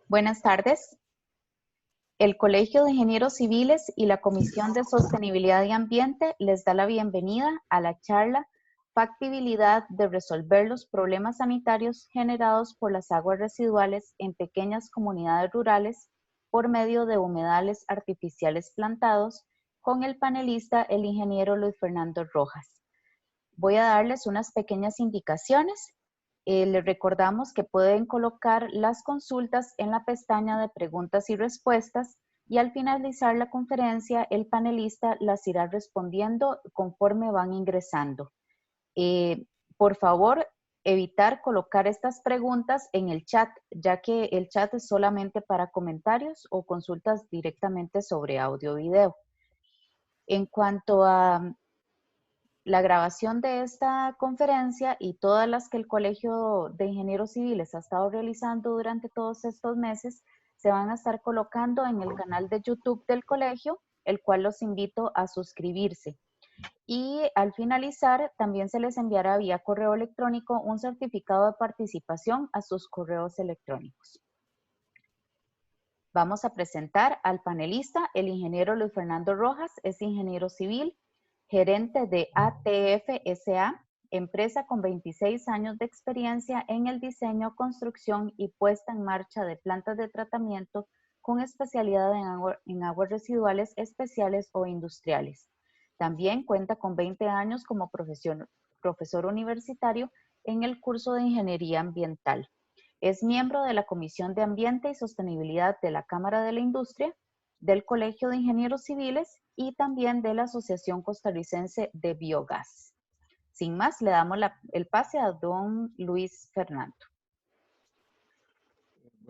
Buenas tardes. El Colegio de Ingenieros Civiles y la Comisión de Sostenibilidad y Ambiente les da la bienvenida a la charla Factibilidad de resolver los problemas sanitarios generados por las aguas residuales en pequeñas comunidades rurales por medio de humedales artificiales plantados, con el panelista, el ingeniero Luis Fernando Rojas. Voy a darles unas pequeñas indicaciones. Les recordamos que pueden colocar las consultas en la pestaña de preguntas y respuestas y al finalizar la conferencia el panelista las irá respondiendo conforme van ingresando. Por favor, evitar colocar estas preguntas en el chat, ya que el chat es solamente para comentarios o consultas directamente sobre audio o video. En cuanto a la grabación de esta conferencia y todas las que el Colegio de Ingenieros Civiles ha estado realizando durante todos estos meses, se van a estar colocando en el canal de YouTube del colegio, el cual los invito a suscribirse. Y al finalizar, también se les enviará vía correo electrónico un certificado de participación a sus correos electrónicos. Vamos a presentar al panelista, el ingeniero Luis Fernando Rojas, es ingeniero civil, gerente de ATF S.A., empresa con 26 años de experiencia en el diseño, construcción y puesta en marcha de plantas de tratamiento con especialidad en aguas residuales especiales o industriales. También cuenta con 20 años como profesor universitario en el curso de Ingeniería Ambiental. Es miembro de la Comisión de Ambiente y Sostenibilidad de la Cámara de la Industria, del Colegio de Ingenieros Civiles y también de la Asociación Costarricense de Biogás. Sin más, le damos el pase a don Luis Fernando.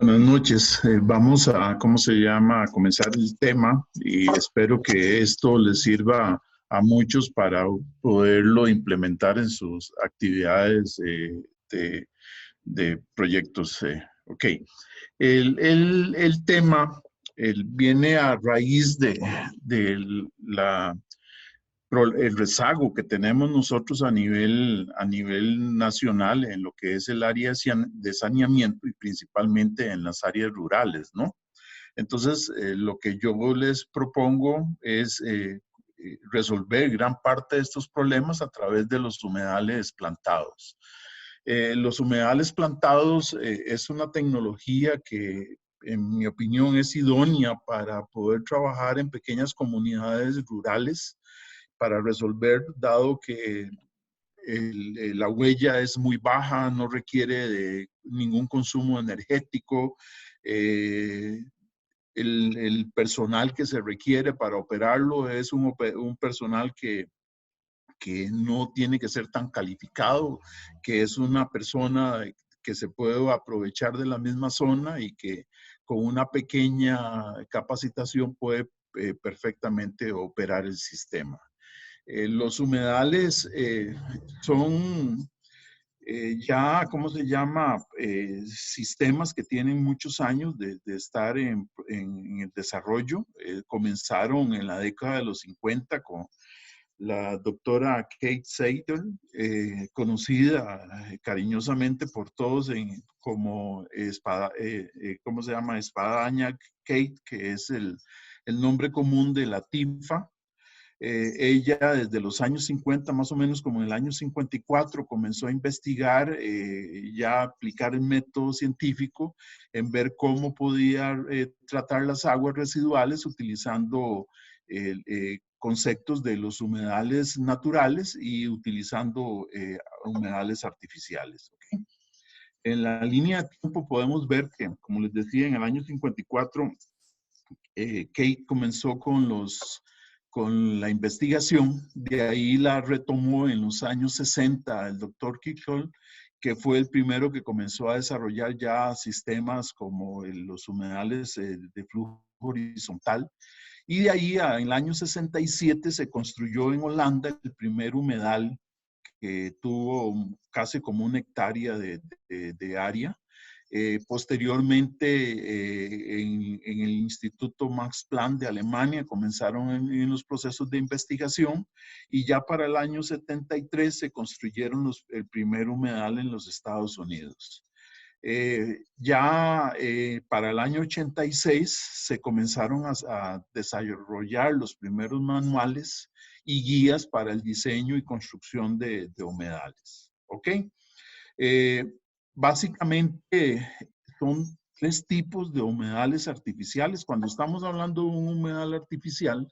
Buenas noches. Vamos a, a comenzar el tema y espero que esto les sirva a muchos para poderlo implementar en sus actividades de proyectos. Ok. El tema viene a raíz el rezago que tenemos nosotros a nivel nacional en lo que es el área de saneamiento y principalmente en las áreas rurales, ¿no? Entonces, lo que yo les propongo es resolver gran parte de estos problemas a través de los humedales plantados. Los humedales plantados es una tecnología que, en mi opinión, es idónea para poder trabajar en pequeñas comunidades rurales para resolver, dado que la huella es muy baja, no requiere de ningún consumo energético, el personal que se requiere para operarlo es un personal que no tiene que ser tan calificado, que es una persona que se puede aprovechar de la misma zona y que con una pequeña capacitación puede perfectamente operar el sistema. Los humedales son ya, ¿cómo se llama? Sistemas que tienen muchos años de estar en el desarrollo. Comenzaron en la década de los 50 con la doctora Kate Sater, conocida cariñosamente por todos como ¿cómo se llama? Espadaña Kate, que es el nombre común de la TIFA. Ella desde los años 50, más o menos como en el año 54, comenzó a investigar, ya aplicar el método científico en ver cómo podía tratar las aguas residuales utilizando conceptos de los humedales naturales y utilizando humedales artificiales. ¿Okay? En la línea de tiempo podemos ver que, como les decía, en el año 54, Kate comenzó con la investigación, de ahí la retomó en los años 60 el doctor Kichol, que fue el primero que comenzó a desarrollar ya sistemas como los humedales de flujo horizontal. Y de ahí, en el año 67, se construyó en Holanda el primer humedal que tuvo casi como 1 hectárea de área. Posteriormente, en el Instituto Max Planck de Alemania comenzaron en los procesos de investigación y ya para el año 73 se construyeron el primer humedal en los Estados Unidos. Para el año 86 se comenzaron a desarrollar los primeros manuales y guías para el diseño y construcción de humedales. ¿Ok? Eh, Básicamente son 3 tipos de humedales artificiales. Cuando estamos hablando de un humedal artificial,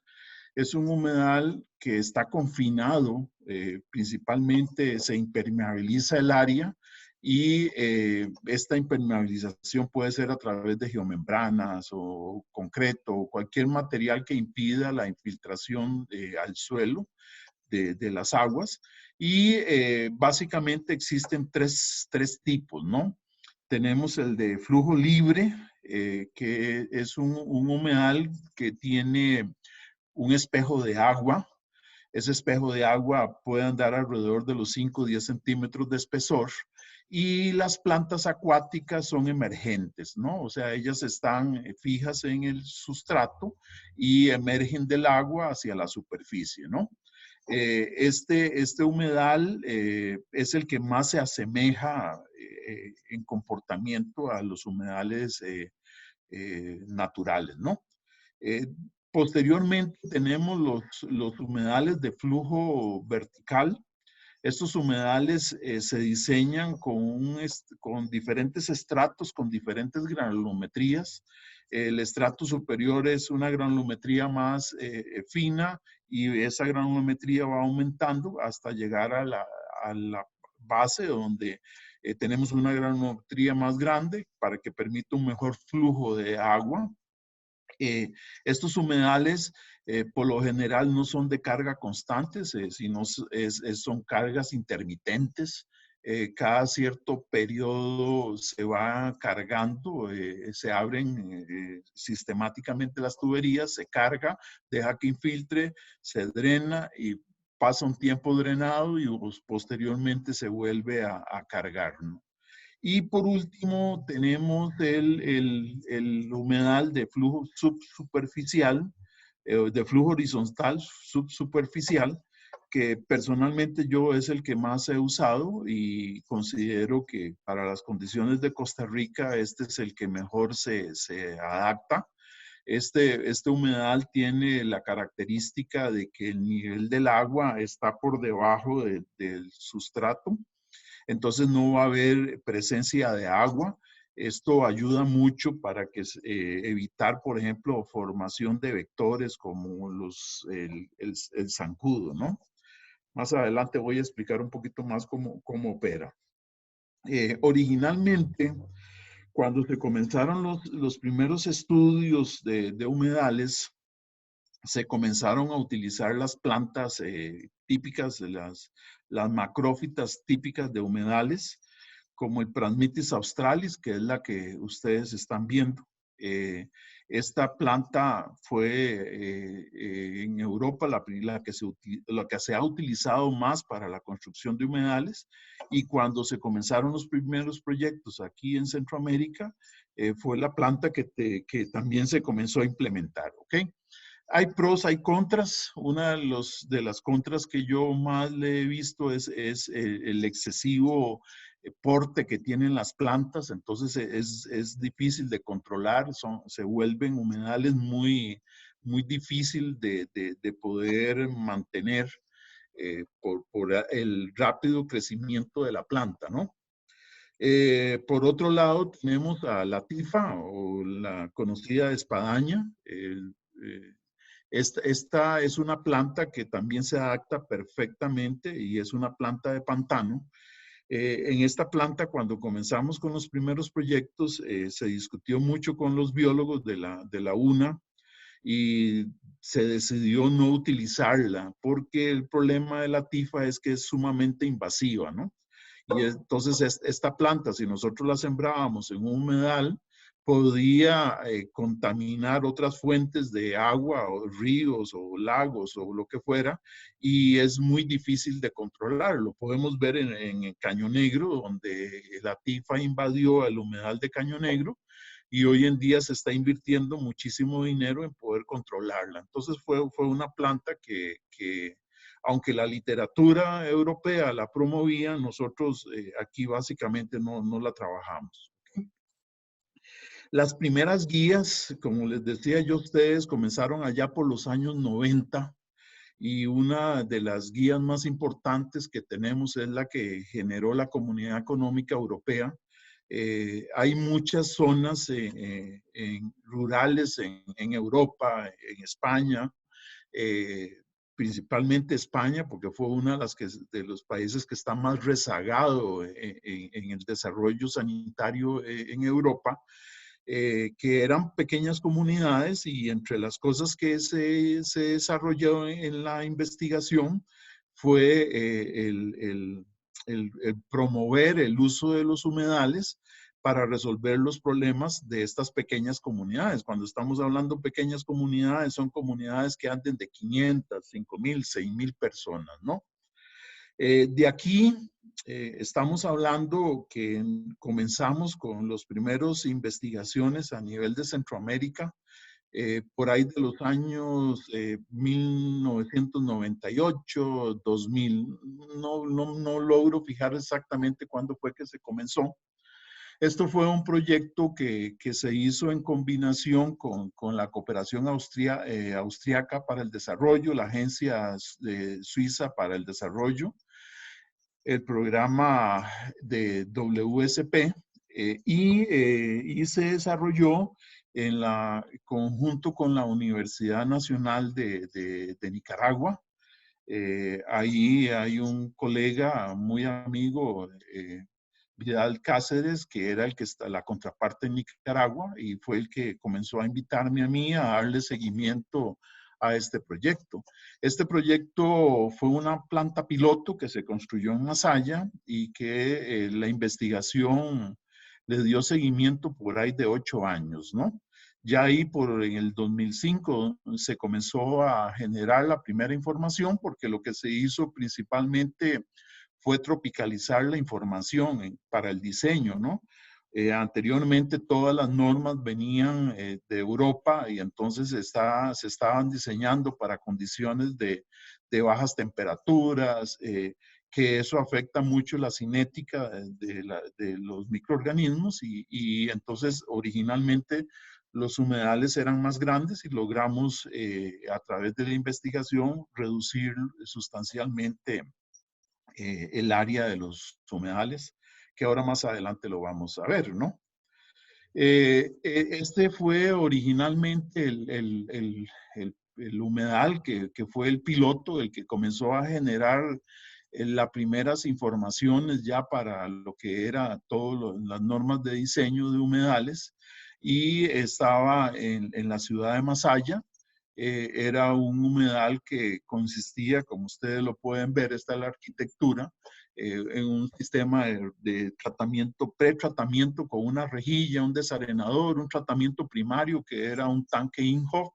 es un humedal que está confinado, principalmente se impermeabiliza el área y esta impermeabilización puede ser a través de geomembranas o concreto o cualquier material que impida la infiltración al suelo de las aguas. Y básicamente existen tres tipos, ¿no? Tenemos el de flujo libre, que es un humedal que tiene un espejo de agua. Ese espejo de agua puede andar alrededor de los 5 o 10 centímetros de espesor. Y las plantas acuáticas son emergentes, ¿no? O sea, ellas están fijas en el sustrato y emergen del agua hacia la superficie, ¿no? Este humedal es el que más se asemeja en comportamiento a los humedales naturales, ¿no? Eh, Posteriormente tenemos los humedales de flujo vertical. Estos humedales se diseñan con diferentes estratos, con diferentes granulometrías. El estrato superior es una granulometría más fina y esa granulometría va aumentando hasta llegar a la base donde tenemos una granulometría más grande para que permita un mejor flujo de agua. Estos humedales por lo general no son de carga constantes, sino son cargas intermitentes. Cada cierto periodo se va cargando, se abren sistemáticamente las tuberías, se carga, deja que infiltre, se drena y pasa un tiempo drenado y posteriormente se vuelve a cargar, ¿no? Y por último, tenemos el humedal de flujo subsuperficial, de flujo horizontal subsuperficial, que personalmente yo es el que más he usado y considero que para las condiciones de Costa Rica este es el que mejor se adapta. Este humedal tiene la característica de que el nivel del agua está por debajo del sustrato. Entonces no va a haber presencia de agua. Esto ayuda mucho para que evitar, por ejemplo, formación de vectores como el zancudo, ¿no? Más adelante voy a explicar un poquito más cómo opera. Originalmente, cuando se comenzaron los primeros estudios de humedales, se comenzaron a utilizar las plantas típicas, las macrófitas típicas de humedales, como el Phragmites australis, que es la que ustedes están viendo. Esta planta fue en Europa la que se ha utilizado más para la construcción de humedales, y cuando se comenzaron los primeros proyectos aquí en Centroamérica, fue la planta que también se comenzó a implementar, ¿ok? Hay pros, hay contras. Una de las contras que yo más le he visto es el excesivo porte que tienen las plantas. Entonces es difícil de controlar, se vuelven humedales muy difícil de poder mantener por el rápido crecimiento de la planta, ¿no? Por otro lado, tenemos a la tifa o la conocida espadaña. Esta es una planta que también se adapta perfectamente y es una planta de pantano. En esta planta, cuando comenzamos con los primeros proyectos, se discutió mucho con los biólogos de la UNA y se decidió no utilizarla porque el problema de la tifa es que es sumamente invasiva, ¿no? Y entonces esta planta, si nosotros la sembrábamos en un humedal, podía contaminar otras fuentes de agua o ríos o lagos o lo que fuera, y es muy difícil de controlarlo. Podemos ver en Caño Negro, donde la tifa invadió el humedal de Caño Negro, y hoy en día se está invirtiendo muchísimo dinero en poder controlarla. Entonces fue una planta que aunque la literatura europea la promovía, nosotros aquí básicamente no la trabajamos. Las primeras guías, como les decía yo a ustedes, comenzaron allá por los años 90, y una de las guías más importantes que tenemos es la que generó la Comunidad Económica Europea. Hay muchas zonas rurales en Europa, en España, principalmente España, porque fue una de los países que está más rezagado en el desarrollo sanitario en Europa, que eran pequeñas comunidades, y entre las cosas que se desarrolló en la investigación fue el promover el uso de los humedales para resolver los problemas de estas pequeñas comunidades. Cuando estamos hablando de pequeñas comunidades, son comunidades que anden de 500, 5,000, 6,000 personas, ¿no? De aquí estamos hablando que comenzamos con los primeros investigaciones a nivel de Centroamérica, por ahí de los años 1998, 2000. No logro fijar exactamente cuándo fue que se comenzó. Esto fue un proyecto que se hizo en combinación con la cooperación austriaca para el desarrollo, la agencia suiza para el desarrollo, el programa de WSP, y se desarrolló conjunto con la Universidad Nacional de Nicaragua. Ahí hay un colega muy amigo, Vidal Cáceres, que era el que está la contraparte en Nicaragua, y fue el que comenzó a invitarme a mí a darle seguimiento a este proyecto. Este proyecto fue una planta piloto que se construyó en Masaya, y que la investigación le dio seguimiento por ahí de 8 años, ¿no? Ya ahí en el 2005 se comenzó a generar la primera información, porque lo que se hizo principalmente fue tropicalizar la información para el diseño, ¿no? Anteriormente todas las normas venían de Europa, y entonces se estaban diseñando para condiciones de bajas temperaturas, que eso afecta mucho la cinética de los microorganismos, y entonces originalmente los humedales eran más grandes, y logramos a través de la investigación reducir sustancialmente el área de los humedales, que ahora más adelante lo vamos a ver, ¿no? Este fue originalmente el humedal que fue el piloto, el que comenzó a generar las primeras informaciones ya para lo que era todas las normas de diseño de humedales, y estaba en la ciudad de Masaya. Era un humedal que consistía, como ustedes lo pueden ver, esta es la arquitectura, en un sistema de tratamiento, pretratamiento con una rejilla, un desarenador, un tratamiento primario que era un tanque INHOF,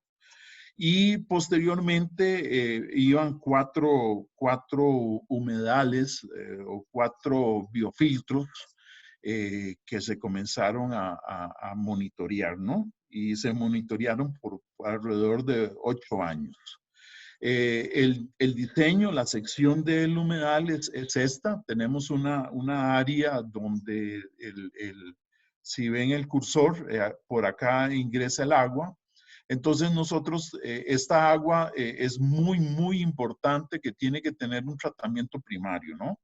y posteriormente iban cuatro humedales o 4 biofiltros que se comenzaron a monitorear, ¿no? Y se monitorearon por alrededor de 8 años. El diseño, la sección del humedal es esta. Tenemos una área donde si ven el cursor, por acá ingresa el agua. Entonces nosotros, esta agua es muy importante, que tiene que tener un tratamiento primario, ¿no?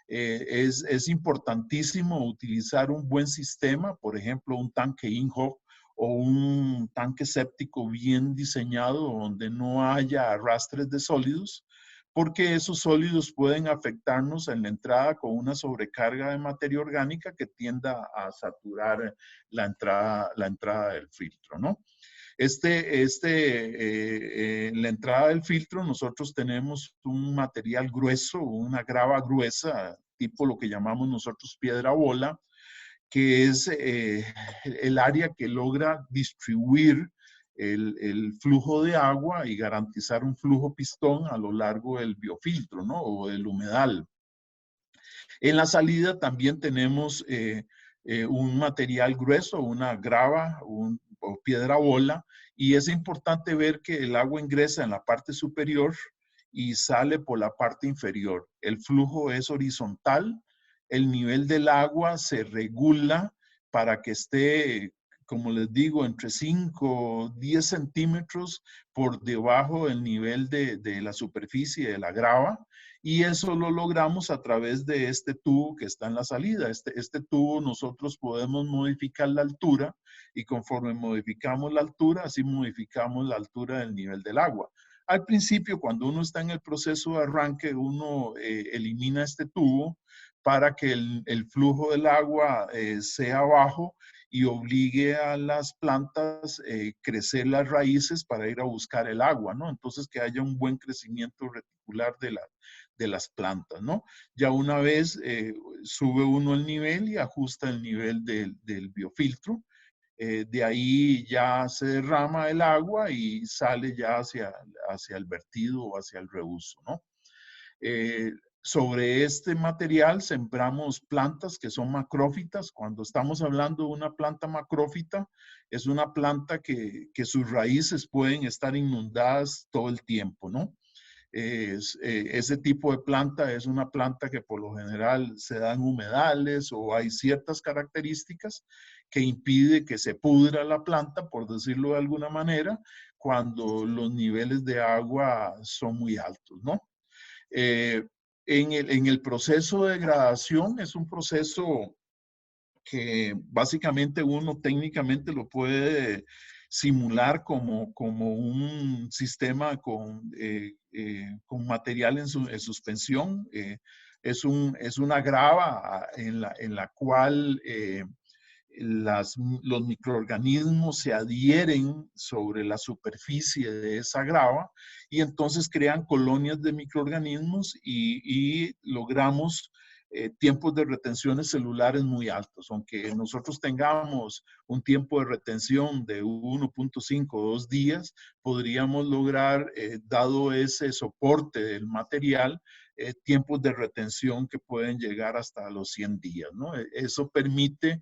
Es importantísimo utilizar un buen sistema, por ejemplo, un tanque INHOF o un tanque séptico bien diseñado, donde no haya arrastres de sólidos, porque esos sólidos pueden afectarnos en la entrada con una sobrecarga de materia orgánica que tienda a saturar la entrada del filtro, ¿no? En la entrada del filtro nosotros tenemos un material grueso, una grava gruesa, tipo lo que llamamos nosotros piedra bola, que es el área que logra distribuir el flujo de agua y garantizar un flujo pistón a lo largo del biofiltro, ¿no? O del humedal. En la salida también tenemos un material grueso, una grava o piedra bola, y es importante ver que el agua ingresa en la parte superior y sale por la parte inferior. El flujo es horizontal, el nivel del agua se regula para que esté, como les digo, entre 5 o 10 centímetros por debajo del nivel de la superficie de la grava, y eso lo logramos a través de este tubo que está en la salida. Este tubo nosotros podemos modificar la altura, y conforme modificamos la altura, así modificamos la altura del nivel del agua. Al principio, cuando uno está en el proceso de arranque, uno elimina este tubo para que el flujo del agua sea bajo y obligue a las plantas crecer las raíces para ir a buscar el agua, ¿no? Entonces, que haya un buen crecimiento reticular de las plantas, ¿no? Ya una vez sube uno el nivel y ajusta el nivel del biofiltro. De ahí ya se derrama el agua y sale ya hacia el vertido o hacia el reuso, ¿no? Sobre este material sembramos plantas que son macrófitas. Cuando estamos hablando de una planta macrófita, es una planta que sus raíces pueden estar inundadas todo el tiempo, ¿no? Ese tipo de planta es una planta que por lo general se da en humedales o hay ciertas características que impide que se pudra la planta, por decirlo de alguna manera, cuando los niveles de agua son muy altos, ¿no? Eh, en el proceso de degradación es un proceso que básicamente uno técnicamente lo puede simular como un sistema con material en suspensión. Es una grava en la cual los microorganismos se adhieren sobre la superficie de esa grava y entonces crean colonias de microorganismos y logramos tiempos de retenciones celulares muy altos. Aunque nosotros tengamos un tiempo de retención de 1.5 o 2 días, podríamos lograr, dado ese soporte del material, tiempos de retención que pueden llegar hasta los 100 días, ¿no? Eso permite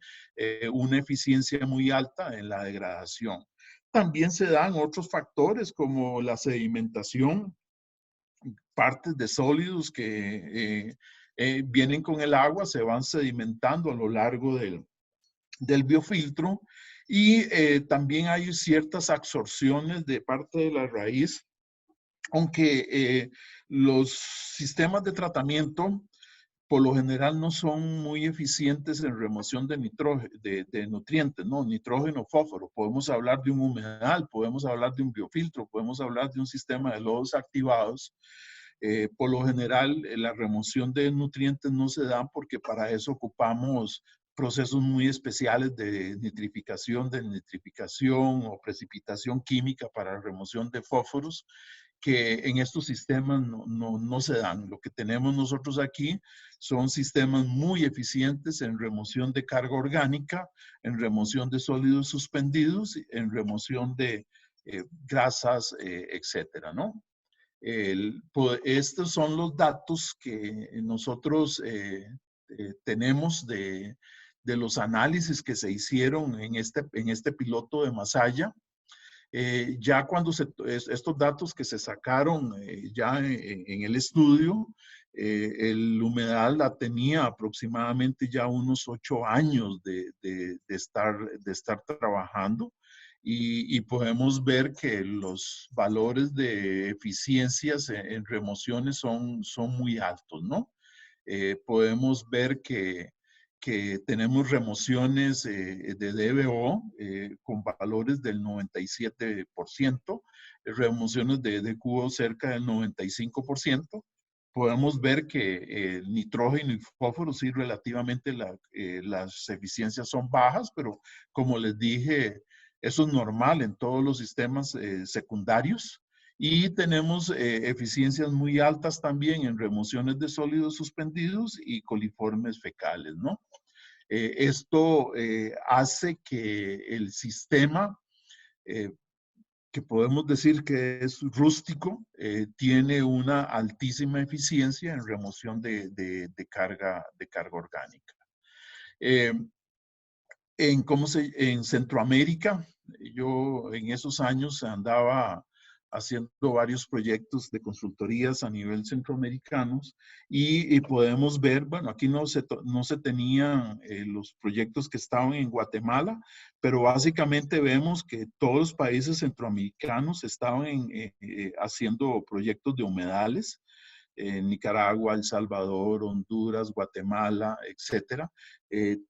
una eficiencia muy alta en la degradación. También se dan otros factores como la sedimentación, partes de sólidos que vienen con el agua, se van sedimentando a lo largo del biofiltro, y también hay ciertas absorciones de parte de la raíz, aunque los sistemas de tratamiento por lo general no son muy eficientes en remoción de nitrógeno, de nutrientes, ¿no? Nitrógeno, fósforo. Podemos hablar de un humedal, podemos hablar de un biofiltro, podemos hablar de un sistema de lodos activados. Por lo general, la remoción de nutrientes no se da porque para eso ocupamos procesos muy especiales de nitrificación o precipitación química para remoción de fósforos, que en estos sistemas no se dan. Lo que tenemos nosotros aquí son sistemas muy eficientes en remoción de carga orgánica, en remoción de sólidos suspendidos, en remoción de grasas, etcétera, ¿no? Estos son los datos que nosotros tenemos de los análisis que se hicieron en este piloto de Masaya. Ya cuando estos datos que se sacaron ya en el estudio, el humedal la tenía aproximadamente ya unos 8 años de estar trabajando, y podemos ver que los valores de eficiencias en remociones son muy altos, ¿no? Podemos ver que tenemos remociones de DBO con valores del 97%, remociones de DQO cerca del 95%. Podemos ver que el nitrógeno y fósforo sí relativamente las eficiencias son bajas, pero como les dije, eso es normal en todos los sistemas secundarios, Y tenemos eficiencias muy altas también en remociones de sólidos suspendidos y coliformes fecales, ¿no? Esto hace que el sistema, que podemos decir que es rústico, tiene una altísima eficiencia en remoción de carga orgánica. En Centroamérica, yo en esos años andaba haciendo varios proyectos de consultorías a nivel centroamericanos y podemos ver, bueno, aquí no se tenían los proyectos que estaban en Guatemala, pero básicamente vemos que todos los países centroamericanos estaban haciendo proyectos de humedales. Nicaragua, El Salvador, Honduras, Guatemala, etcétera.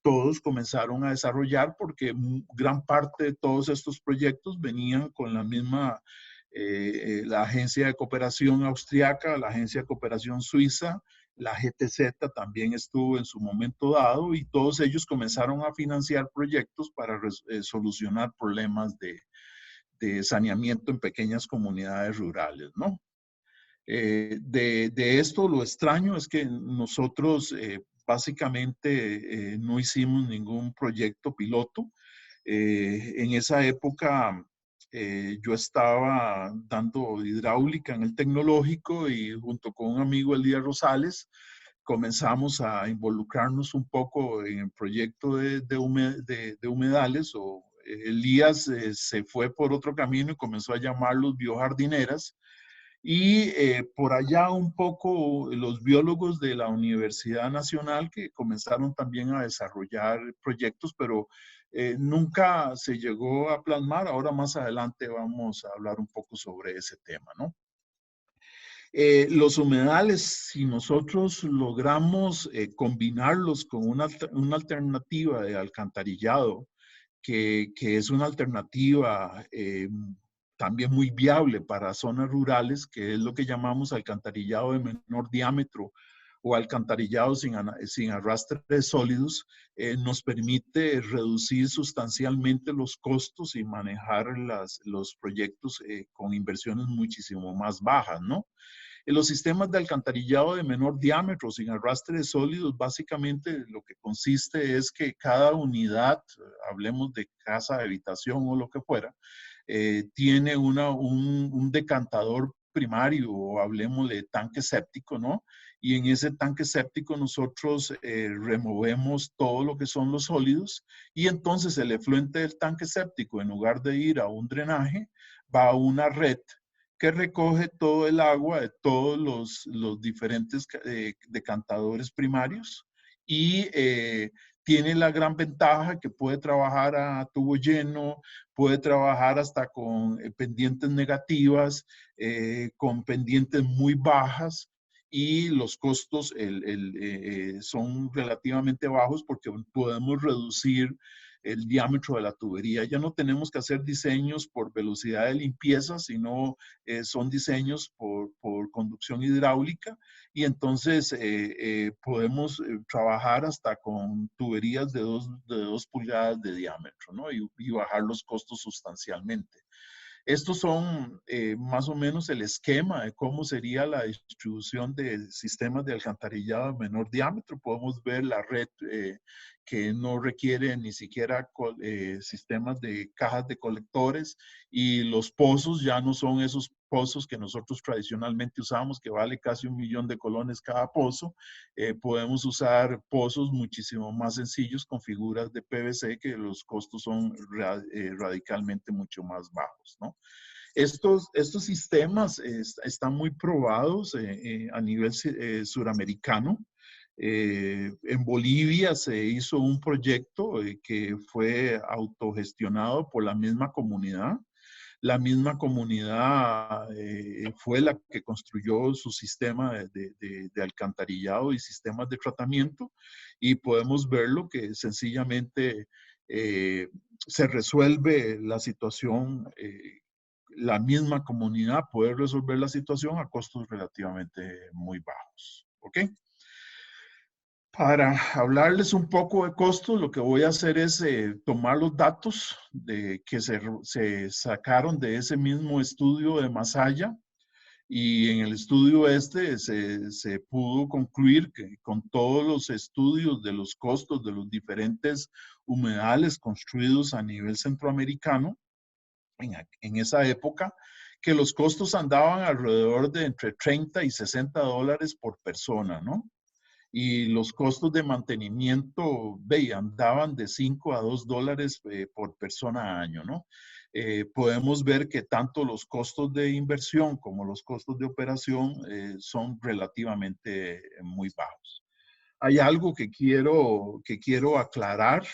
Todos comenzaron a desarrollar porque gran parte de todos estos proyectos venían con la misma, la Agencia de Cooperación Austriaca, la Agencia de Cooperación Suiza, la GTZ también estuvo en su momento dado y todos ellos comenzaron a financiar proyectos para solucionar problemas de saneamiento en pequeñas comunidades rurales, ¿no? De esto lo extraño es que nosotros básicamente no hicimos ningún proyecto piloto. En esa época yo estaba dando hidráulica en el tecnológico y junto con un amigo, Elías Rosales, comenzamos a involucrarnos un poco en el proyecto de humedales. Elías se fue por otro camino y comenzó a llamarlos biojardineras. Y por allá un poco los biólogos de la Universidad Nacional que comenzaron también a desarrollar proyectos, pero nunca se llegó a plasmar. Ahora más adelante vamos a hablar un poco sobre ese tema, ¿no? Los humedales, si nosotros logramos combinarlos con una alternativa de alcantarillado, que es una alternativa también muy viable para zonas rurales, que es lo que llamamos alcantarillado de menor diámetro o alcantarillado sin arrastre de sólidos, nos permite reducir sustancialmente los costos y manejar los proyectos con inversiones muchísimo más bajas, ¿no? En los sistemas de alcantarillado de menor diámetro, sin arrastre de sólidos, básicamente lo que consiste es que cada unidad, hablemos de casa de habitación o lo que fuera, tiene un decantador primario o hablemos de tanque séptico, ¿no? Y en ese tanque séptico nosotros removemos todo lo que son los sólidos y entonces el efluente del tanque séptico, en lugar de ir a un drenaje, va a una red que recoge todo el agua de todos los diferentes decantadores primarios y tiene la gran ventaja que puede trabajar a tubo lleno, puede trabajar hasta con pendientes negativas, con pendientes muy bajas y los costos son relativamente bajos porque podemos reducir el diámetro de la tubería. Ya no tenemos que hacer diseños por velocidad de limpieza, sino son diseños por conducción hidráulica y entonces podemos trabajar hasta con tuberías de 2 pulgadas de diámetro, ¿no? Y bajar los costos sustancialmente. Estos son más o menos el esquema de cómo sería la distribución de sistemas de alcantarillado de menor diámetro. Podemos ver la red que no requiere ni siquiera sistemas de cajas de colectores y los pozos ya no son esos pozos que nosotros tradicionalmente usamos, que vale casi 1.000.000 de colones cada pozo. Podemos usar pozos muchísimo más sencillos con figuras de PVC que los costos son radicalmente mucho más bajos, ¿no? Estos sistemas están muy probados a nivel suramericano. En Bolivia se hizo un proyecto que fue autogestionado por la misma comunidad. La misma comunidad fue la que construyó su sistema de alcantarillado y sistemas de tratamiento y podemos verlo que sencillamente se resuelve la situación, la misma comunidad puede resolver la situación a costos relativamente muy bajos. ¿Ok? Para hablarles un poco de costos, lo que voy a hacer es tomar los datos que se sacaron de ese mismo estudio de Masaya, y en el estudio se pudo concluir que con todos los estudios de los costos de los diferentes humedales construidos a nivel centroamericano en esa época, que los costos andaban alrededor de entre 30 y 60 dólares por persona, ¿no? Y los costos de mantenimiento andaban de 5 a 2 dólares por persona a año, ¿no? Podemos ver que tanto los costos de inversión como los costos de operación son relativamente muy bajos. Hay algo que quiero aclarar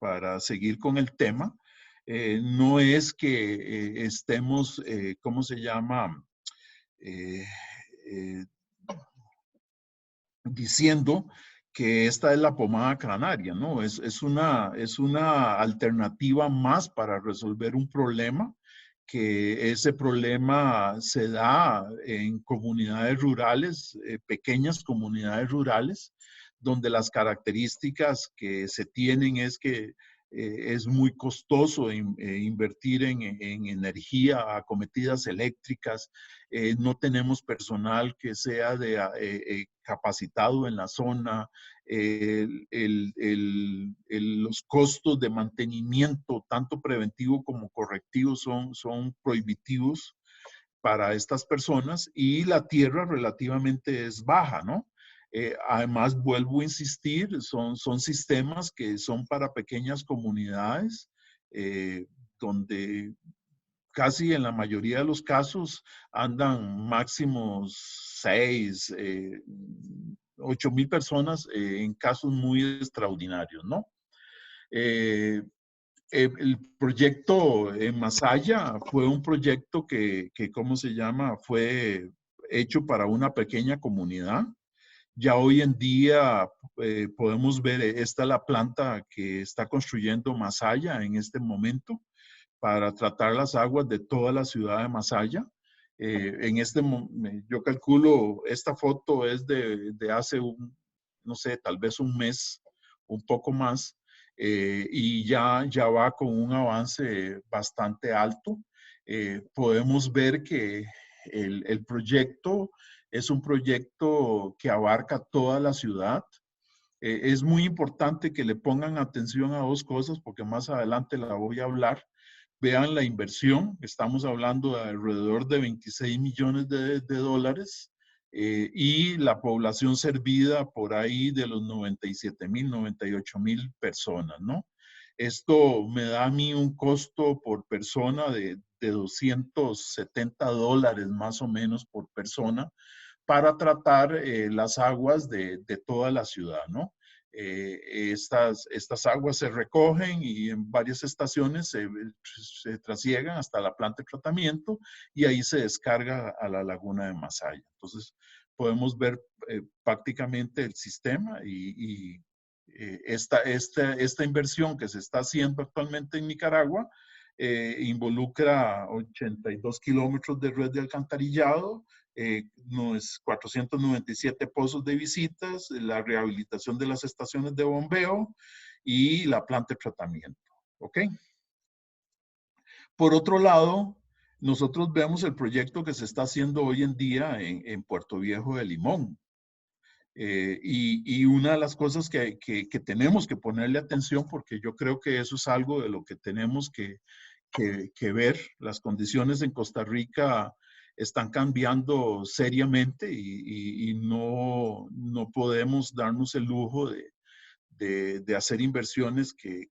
para seguir con el tema. No es que estemos, ¿cómo se llama? Eh, eh, Diciendo que esta es la pomada canaria, ¿no? Es una alternativa más para resolver un problema, que ese problema se da en comunidades rurales, pequeñas comunidades rurales, donde las características que se tienen es que es muy costoso invertir en energía, acometidas eléctricas, no tenemos personal que sea capacitado en la zona, los costos de mantenimiento, tanto preventivo como correctivo, son prohibitivos para estas personas, y la tierra relativamente es baja, ¿no? Además, vuelvo a insistir, son sistemas que son para pequeñas comunidades, donde casi en la mayoría de los casos andan máximos 6, 8,000 personas en casos muy extraordinarios, ¿no? El proyecto en Masaya fue un proyecto que, ¿cómo se llama? Fue hecho para una pequeña comunidad. Ya hoy en día podemos ver, esta es la planta que está construyendo Masaya en este momento para tratar las aguas de toda la ciudad de Masaya. Yo calculo, esta foto es de hace no sé, tal vez un mes, un poco más, y ya va con un avance bastante alto. Podemos ver que el proyecto es un proyecto que abarca toda la ciudad. Es muy importante que le pongan atención a dos cosas, porque más adelante la voy a hablar. Vean la inversión, estamos hablando de alrededor de 26 millones de dólares, y la población servida por ahí de los 97,000, 98,000 personas, ¿no? Esto me da a mí un costo por persona de 270 dólares más o menos por persona, para tratar las aguas de toda la ciudad, ¿no? Estas aguas se recogen y en varias estaciones se trasiegan hasta la planta de tratamiento, y ahí se descarga a la laguna de Masaya. Entonces, podemos ver prácticamente el sistema, y esta inversión que se está haciendo actualmente en Nicaragua involucra 82 kilómetros de red de alcantarillado, 497 pozos de visitas, la rehabilitación de las estaciones de bombeo y la planta de tratamiento. ¿Ok? Por otro lado, nosotros vemos el proyecto que se está haciendo hoy en día en Puerto Viejo de Limón. Y una de las cosas que tenemos que ponerle atención, porque yo creo que eso es algo de lo que tenemos que ver, las condiciones en Costa Rica están cambiando seriamente, y no podemos darnos el lujo de hacer inversiones que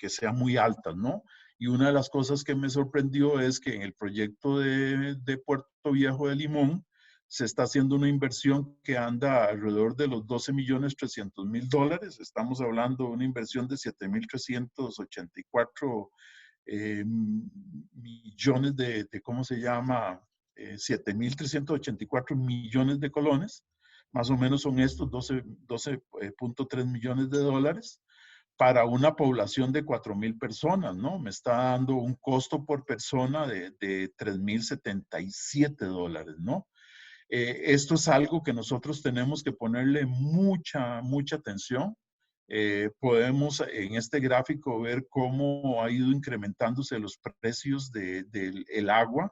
sean muy altas, ¿no? Y una de las cosas que me sorprendió es que en el proyecto de Puerto Viejo de Limón se está haciendo una inversión que anda alrededor de los 12,300,000 dólares. Estamos hablando de una inversión de 7,384 millones ¿cómo se llama? 7,384 millones de colones. Más o menos son estos 12.3 millones de dólares para una población de 4,000 personas, ¿no? Me está dando un costo por persona de 3,077 dólares, ¿no? Esto es algo que nosotros tenemos que ponerle mucha atención. Podemos en este gráfico ver cómo ha ido incrementándose los precios del agua.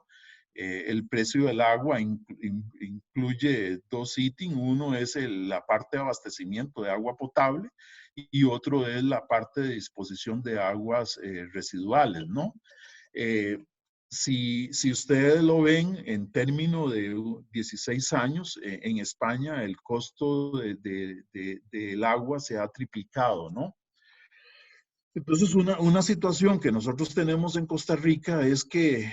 El precio del agua incluye dos ítems. Uno es la parte de abastecimiento de agua potable y otro es la parte de disposición de aguas residuales, ¿no? Si ustedes lo ven en términos de 16 años, en España el costo del agua se ha triplicado, ¿no? Entonces, una situación que nosotros tenemos en Costa Rica es que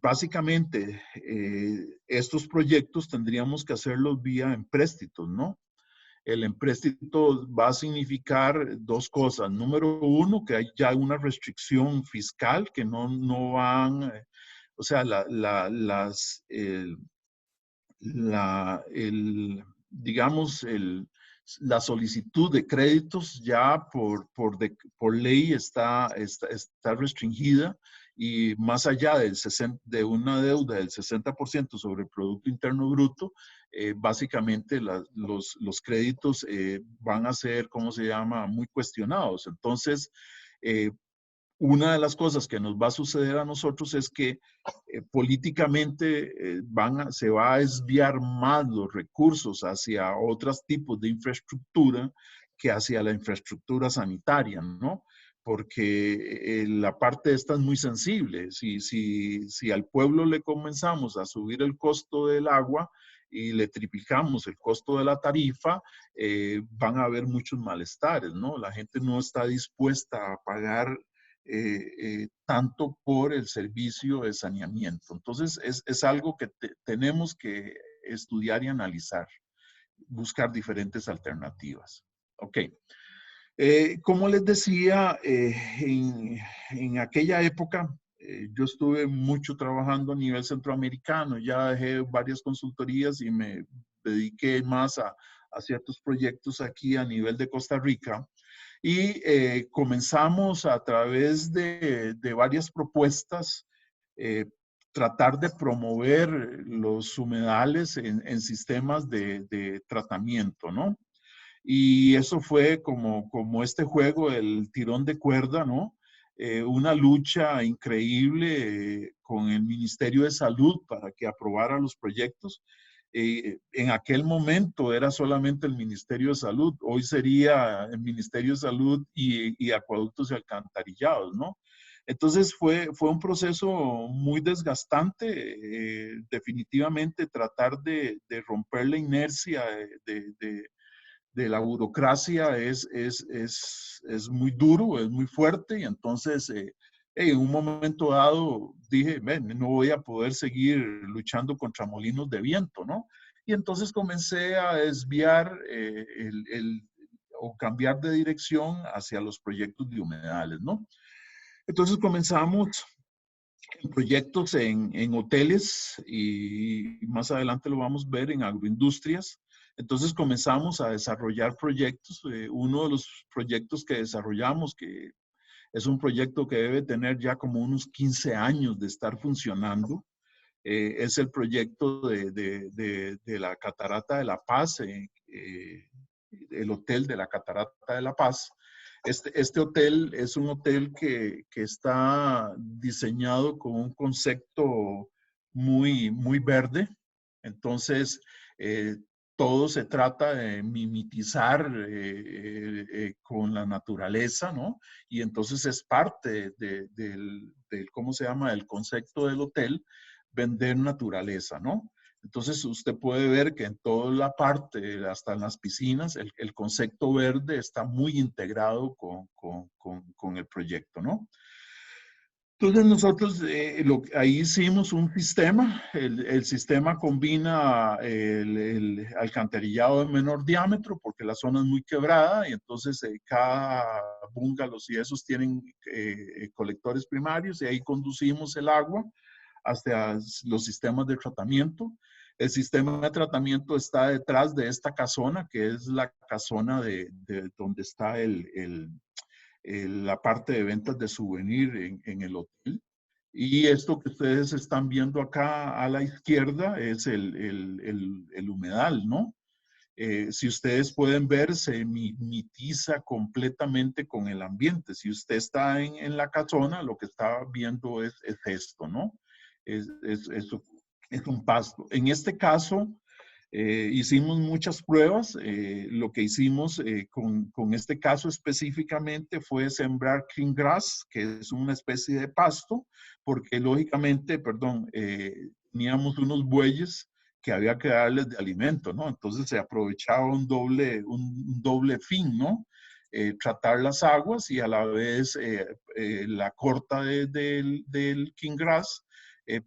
básicamente estos proyectos tendríamos que hacerlos vía empréstitos, ¿no? El empréstito va a significar dos cosas. Número uno, que hay ya una restricción fiscal que no van, o sea, digamos, la solicitud de créditos ya por ley está restringida y más allá de una deuda del 60% sobre el Producto Interno Bruto, básicamente los créditos van a ser, ¿cómo se llama?, muy cuestionados. Entonces, una de las cosas que nos va a suceder a nosotros es que políticamente se va a desviar más los recursos hacia otros tipos de infraestructura que hacia la infraestructura sanitaria, ¿no? Porque la parte esta es muy sensible. Si al pueblo le comenzamos a subir el costo del agua y le triplicamos el costo de la tarifa, van a haber muchos malestares, ¿no? La gente no está dispuesta a pagar tanto por el servicio de saneamiento. Entonces, es algo que tenemos que estudiar y analizar, buscar diferentes alternativas. Ok. Como les decía, en aquella época, yo estuve mucho trabajando a nivel centroamericano, ya dejé varias consultorías y me dediqué más a ciertos proyectos aquí a nivel de Costa Rica. Y comenzamos a través de varias propuestas, tratar de promover los humedales en sistemas de tratamiento, ¿no? Y eso fue como este juego, el tirón de cuerda, ¿no? Una lucha increíble con el Ministerio de Salud para que aprobara los proyectos. En aquel momento era solamente el Ministerio de Salud, hoy sería el Ministerio de Salud y Acueductos y Alcantarillados, ¿no? Entonces fue un proceso muy desgastante, definitivamente tratar de romper la inercia de la burocracia es muy duro, es muy fuerte y entonces en un momento dado dije, no voy a poder seguir luchando contra molinos de viento, ¿no? Y entonces comencé a desviar o cambiar de dirección hacia los proyectos de humedales, ¿no? Entonces comenzamos proyectos en hoteles y más adelante lo vamos a ver en agroindustrias. Entonces comenzamos a desarrollar proyectos. Uno de los proyectos que desarrollamos, que es un proyecto que debe tener ya como unos 15 años de estar funcionando, es el proyecto de la Catarata de la Paz, el Hotel de la Catarata de la Paz. Este hotel es un hotel que está diseñado con un concepto muy verde. Entonces, todo se trata de mimetizar con la naturaleza, ¿no? Y entonces es parte del, ¿cómo se llama?, del concepto del hotel, vender naturaleza, ¿no? Entonces usted puede ver que en toda la parte, hasta en las piscinas, el concepto verde está muy integrado con el proyecto, ¿no? Entonces nosotros ahí hicimos un sistema, el sistema combina el alcantarillado de menor diámetro porque la zona es muy quebrada y entonces cada bungalow y esos tienen colectores primarios y ahí conducimos el agua hasta los sistemas de tratamiento. El sistema de tratamiento está detrás de esta casona, que es la casona de donde está la parte de ventas de souvenir en el hotel. Y esto que ustedes están viendo acá a la izquierda es el humedal, ¿no? Si ustedes pueden ver, se mimetiza completamente con el ambiente. Si usted está en la casona, lo que está viendo es esto, ¿no? Es un pasto. En este caso, hicimos muchas pruebas. Lo que hicimos con este caso específicamente fue sembrar clean grass, que es una especie de pasto, porque lógicamente, perdón, teníamos unos bueyes que había que darles de alimento, ¿no? Entonces se aprovechaba un doble fin, ¿no? Tratar las aguas y a la vez la corta del king grass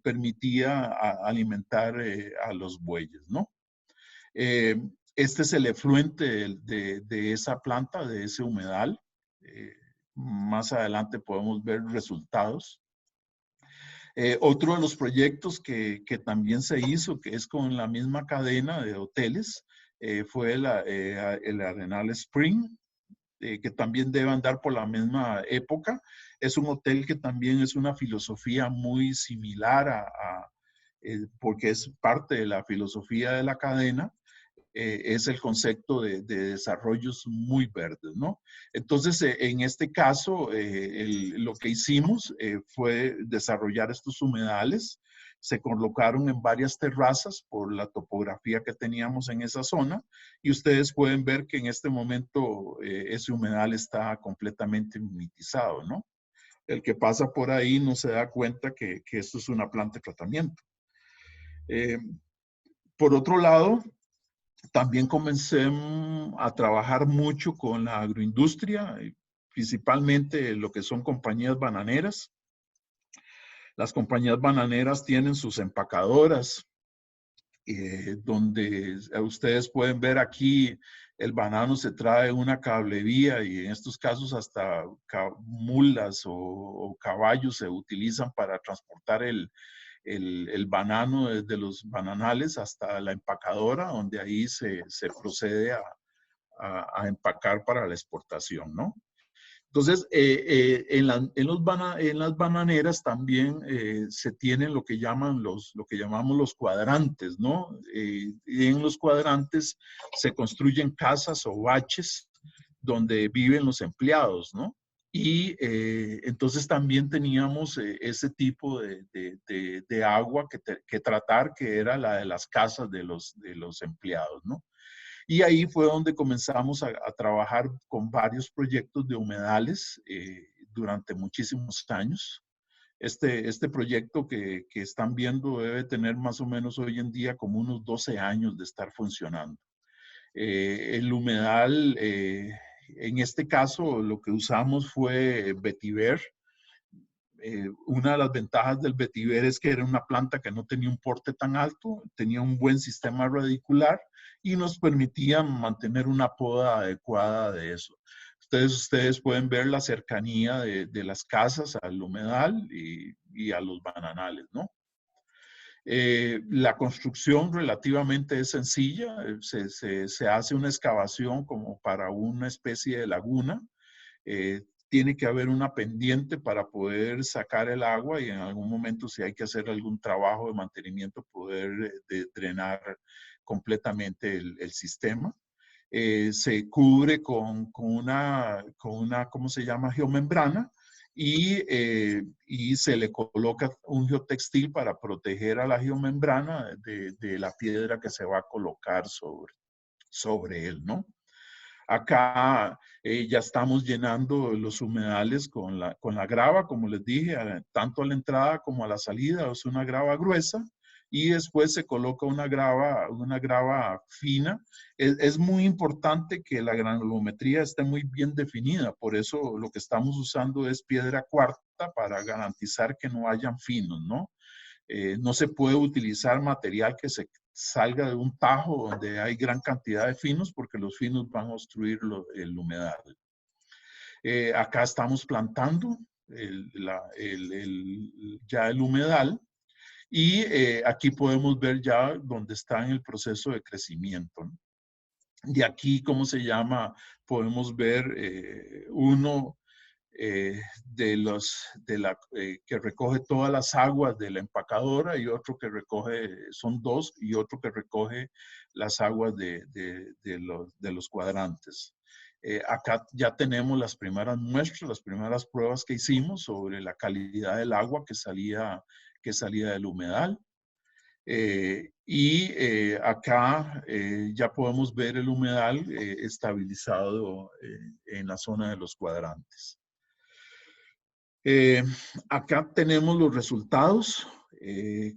permitía alimentar a los bueyes, ¿no? Eh, este es el efluente de esa planta, de ese humedal. Más adelante podemos ver resultados. Otro de los proyectos que también se hizo, que es con la misma cadena de hoteles, fue el Arenal Spring, que también debe andar por la misma época. Es un hotel que también es una filosofía muy similar porque es parte de la filosofía de la cadena. Es el concepto de desarrollos muy verdes, ¿no? Entonces, en este caso, lo que hicimos fue desarrollar estos humedales. Se colocaron en varias terrazas por la topografía que teníamos en esa zona y ustedes pueden ver que en este momento ese humedal está completamente mimetizado, ¿no? El que pasa por ahí no se da cuenta que esto es una planta de tratamiento. Por otro lado, también comencé a trabajar mucho con la agroindustria, principalmente lo que son compañías bananeras. Las compañías bananeras tienen sus empacadoras, donde ustedes pueden ver aquí el banano se trae una cablevía y en estos casos hasta mulas o caballos se utilizan para transportar el banano desde los bananales hasta la empacadora, donde ahí se procede a empacar para la exportación, ¿no? Entonces, en las bananeras también se tienen lo que llamamos los cuadrantes, ¿no? Y en los cuadrantes se construyen casas o baches donde viven los empleados, ¿no? Y entonces también teníamos ese tipo de agua que tratar, que era la de las casas de los empleados, ¿no? Y ahí fue donde comenzamos a trabajar con varios proyectos de humedales durante muchísimos años. Este proyecto que están viendo debe tener más o menos hoy en día como unos 12 años de estar funcionando. El humedal, en este caso, lo que usamos fue vetiver. Una de las ventajas del vetiver es que era una planta que no tenía un porte tan alto, tenía un buen sistema radicular y nos permitía mantener una poda adecuada de eso. Ustedes pueden ver la cercanía de las casas al humedal y a los bananales, ¿no? La construcción relativamente es sencilla, se hace una excavación como para una especie de laguna. Tiene que haber una pendiente para poder sacar el agua y en algún momento si hay que hacer algún trabajo de mantenimiento poder drenar completamente el sistema. Se cubre con una, ¿cómo se llama? Geomembrana y se le coloca un geotextil para proteger a la geomembrana de la piedra que se va a colocar sobre él, ¿no? Acá ya estamos llenando los humedales con la grava, como les dije, tanto a la entrada como a la salida. Es una grava gruesa y después se coloca una grava fina. Es muy importante que la granulometría esté muy bien definida. Por eso lo que estamos usando es piedra cuarta para garantizar que no hayan finos, ¿no? No se puede utilizar material que se salga de un tajo donde hay gran cantidad de finos porque los finos van a obstruir el humedal. Acá estamos plantando ya el humedal y aquí podemos ver ya dónde está en el proceso de crecimiento, ¿no? Y aquí, ¿cómo se llama? Podemos ver que recoge todas las aguas de la empacadora, y otro que recoge, son dos, y otro que recoge las aguas de los cuadrantes. Acá ya tenemos las primeras muestras, las primeras pruebas que hicimos sobre la calidad del agua que salía del humedal. Acá ya podemos ver el humedal estabilizado en la zona de los cuadrantes. Acá tenemos los resultados.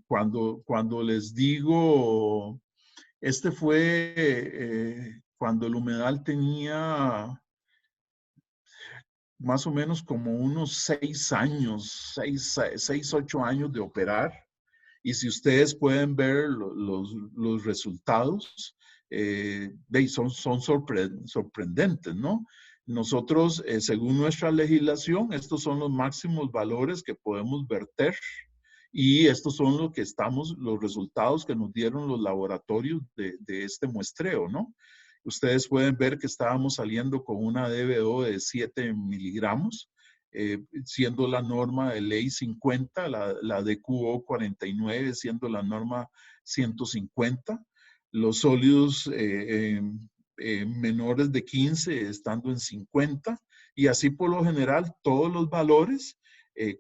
Cuando les digo, este fue cuando el humedal tenía más o menos como unos 6 años, 8 años de operar. Y si ustedes pueden ver los resultados, son sorprendentes, ¿no? Nosotros, según nuestra legislación, estos son los máximos valores que podemos verter, y estos son los resultados que nos dieron los laboratorios de este muestreo, ¿no? Ustedes pueden ver que estábamos saliendo con una DBO de 7 miligramos, siendo la norma de ley 50, la DQO 49 siendo la norma 150, los sólidos menores de 15 estando en 50, y así por lo general todos los valores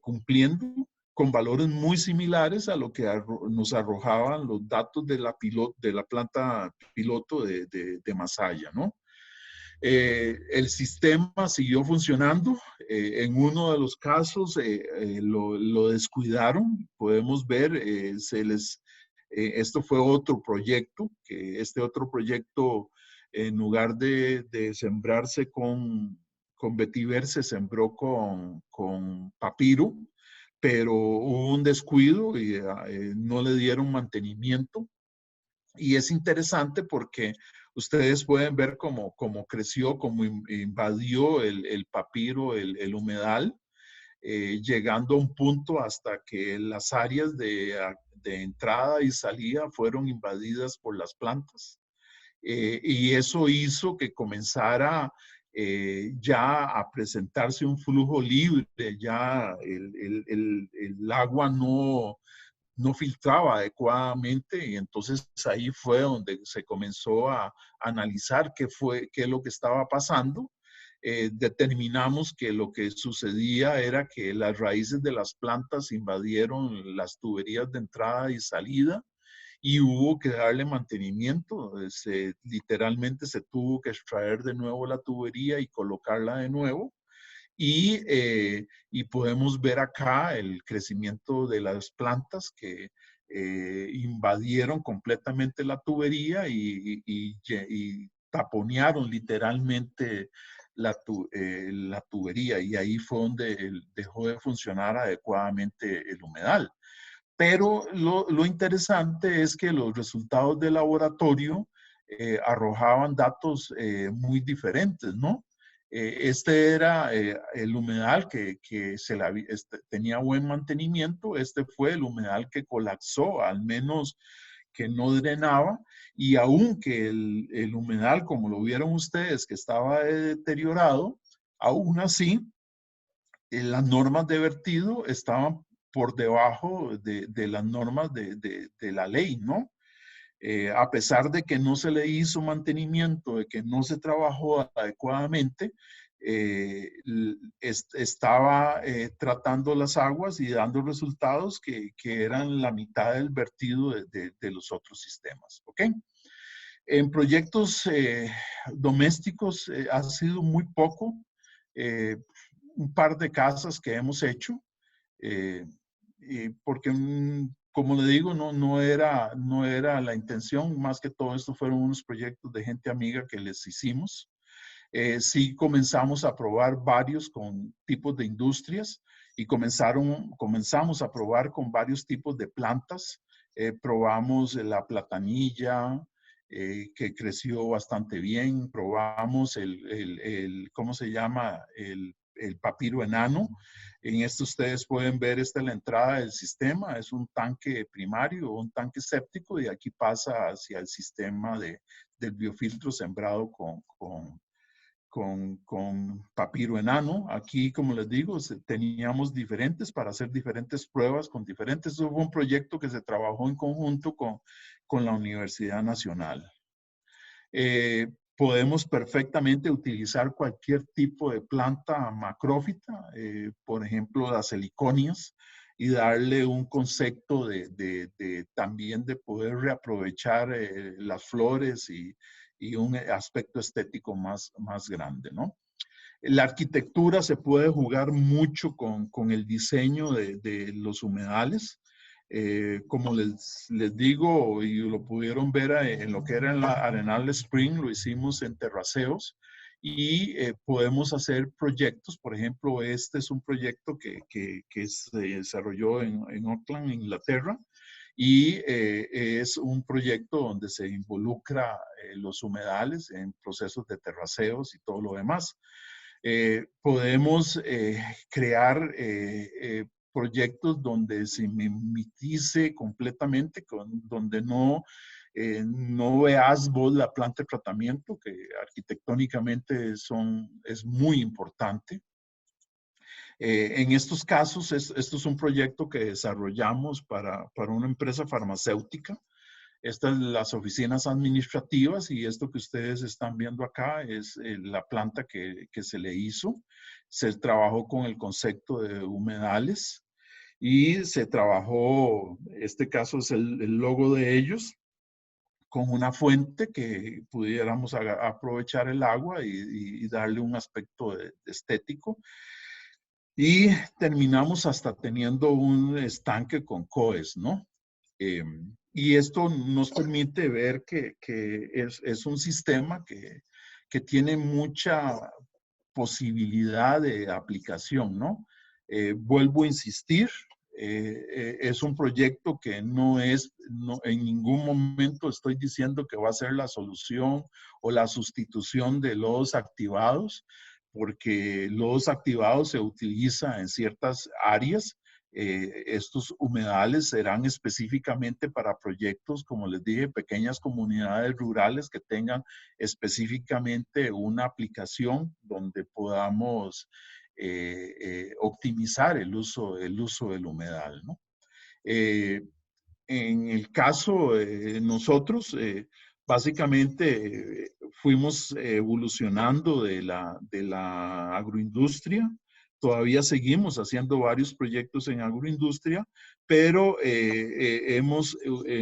cumpliendo con valores muy similares a lo que nos arrojaban los datos de la planta piloto de Masaya, ¿no? El sistema siguió funcionando. En uno de los casos lo descuidaron. Podemos ver, esto fue otro proyecto, que este otro proyecto, en lugar de sembrarse con vetiver, se sembró con papiro, pero hubo un descuido y no le dieron mantenimiento. Y es interesante porque ustedes pueden ver cómo creció, cómo invadió el papiro, el humedal, llegando a un punto hasta que las áreas de entrada y salida fueron invadidas por las plantas. Y eso hizo que comenzara ya a presentarse un flujo libre, ya el agua no filtraba adecuadamente, y entonces ahí fue donde se comenzó a analizar qué es lo que estaba pasando. Determinamos que lo que sucedía era que las raíces de las plantas invadieron las tuberías de entrada y salida, y hubo que darle mantenimiento. Literalmente se tuvo que extraer de nuevo la tubería y colocarla de nuevo. Y podemos ver acá el crecimiento de las plantas que invadieron completamente la tubería y taponearon literalmente la tubería, y ahí fue donde dejó de funcionar adecuadamente el humedal. Pero lo interesante es que los resultados de laboratorio arrojaban datos muy diferentes, ¿no? Este era el humedal que tenía buen mantenimiento. Este fue el humedal que colapsó, al menos que no drenaba, y aunque el humedal, como lo vieron ustedes, que estaba deteriorado, aún así las normas de vertido estaban por debajo de las normas de la ley, ¿no? A pesar de que no se le hizo mantenimiento, de que no se trabajó adecuadamente, estaba tratando las aguas y dando resultados que eran la mitad del vertido de los otros sistemas, ¿ok? En proyectos domésticos ha sido muy poco, un par de casas que hemos hecho, porque como le digo, no era la intención. Más que todo esto fueron unos proyectos de gente amiga que les hicimos. Sí comenzamos a probar varios con tipos de industrias, y comenzamos a probar con varios tipos de plantas. Probamos la platanilla, que creció bastante bien. Probamos ¿cómo se llama? El papiro enano. En esto ustedes pueden ver, esta es la entrada del sistema. Es un tanque primario, un tanque séptico, y aquí pasa hacia el sistema del biofiltro sembrado con papiro enano. Aquí, como les digo, teníamos diferentes para hacer diferentes pruebas con diferentes. Hubo un proyecto que se trabajó en conjunto con la Universidad Nacional. Podemos perfectamente utilizar cualquier tipo de planta macrófita, por ejemplo, las heliconias, y darle un concepto también de poder reaprovechar las flores y un aspecto estético más grande, ¿no? La arquitectura se puede jugar mucho con el diseño de los humedales. Como les digo, y lo pudieron ver en lo que era en la Arenal Spring, lo hicimos en terraceos y podemos hacer proyectos. Por ejemplo, este es un proyecto que se desarrolló en Auckland, Inglaterra, y es un proyecto donde se involucra los humedales en procesos de terraceos y todo lo demás. Podemos crear proyectos donde se mimetice completamente, donde no veas vos la planta de tratamiento, que arquitectónicamente es muy importante. En estos casos, esto es un proyecto que desarrollamos para una empresa farmacéutica. Estas son las oficinas administrativas y esto que ustedes están viendo acá es la planta que se le hizo. Se trabajó con el concepto de humedales y se trabajó, este caso es el logo de ellos, con una fuente que pudiéramos aprovechar el agua y darle un aspecto estético. Y terminamos hasta teniendo un estanque con COES, ¿no? Y esto nos permite ver que es un sistema que tiene mucha posibilidad de aplicación, ¿no? Vuelvo a insistir, es un proyecto que en ningún momento estoy diciendo que va a ser la solución o la sustitución de lodos activados, porque lodos activados se utiliza en ciertas áreas. Estos humedales serán específicamente para proyectos, como les dije, pequeñas comunidades rurales que tengan específicamente una aplicación donde podamos optimizar el uso del humedal, ¿no? En el caso de nosotros, básicamente fuimos evolucionando de la agroindustria. Todavía seguimos haciendo varios proyectos en agroindustria, pero en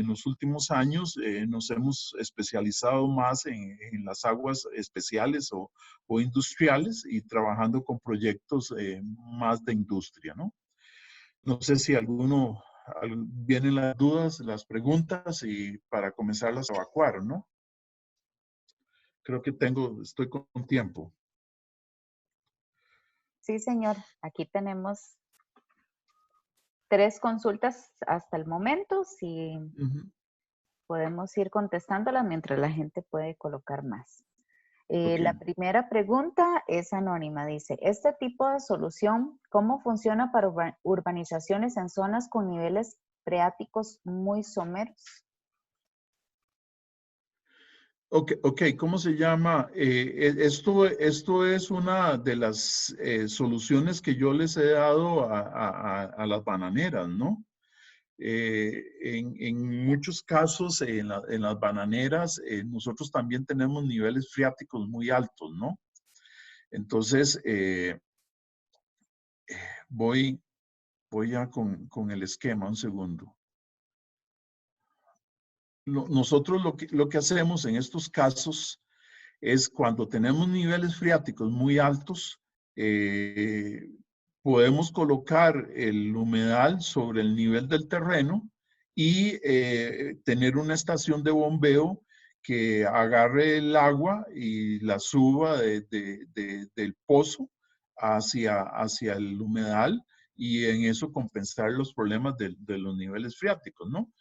los últimos años nos hemos especializado más en las aguas especiales o industriales y trabajando con proyectos más de industria, ¿no? No sé si vienen las dudas, las preguntas y para comenzarlas a evacuar, ¿no? Creo que estoy con tiempo. Sí, señor. Aquí tenemos 3 consultas hasta el momento. Si podemos ir contestándolas mientras la gente puede colocar más. Okay. La primera pregunta es anónima. Dice, ¿este tipo de solución cómo funciona para urbanizaciones en zonas con niveles freáticos muy someros? Ok, ¿cómo se llama? Esto es una de las soluciones que yo les he dado a las bananeras, ¿no? En muchos casos, en las bananeras, nosotros también tenemos niveles freáticos muy altos, ¿no? Entonces, voy ya con el esquema, un segundo. Nosotros lo que hacemos en estos casos es cuando tenemos niveles freáticos muy altos, podemos colocar el humedal sobre el nivel del terreno y tener una estación de bombeo que agarre el agua y la suba del pozo hacia el humedal y en eso compensar los problemas de los niveles freáticos, ¿no?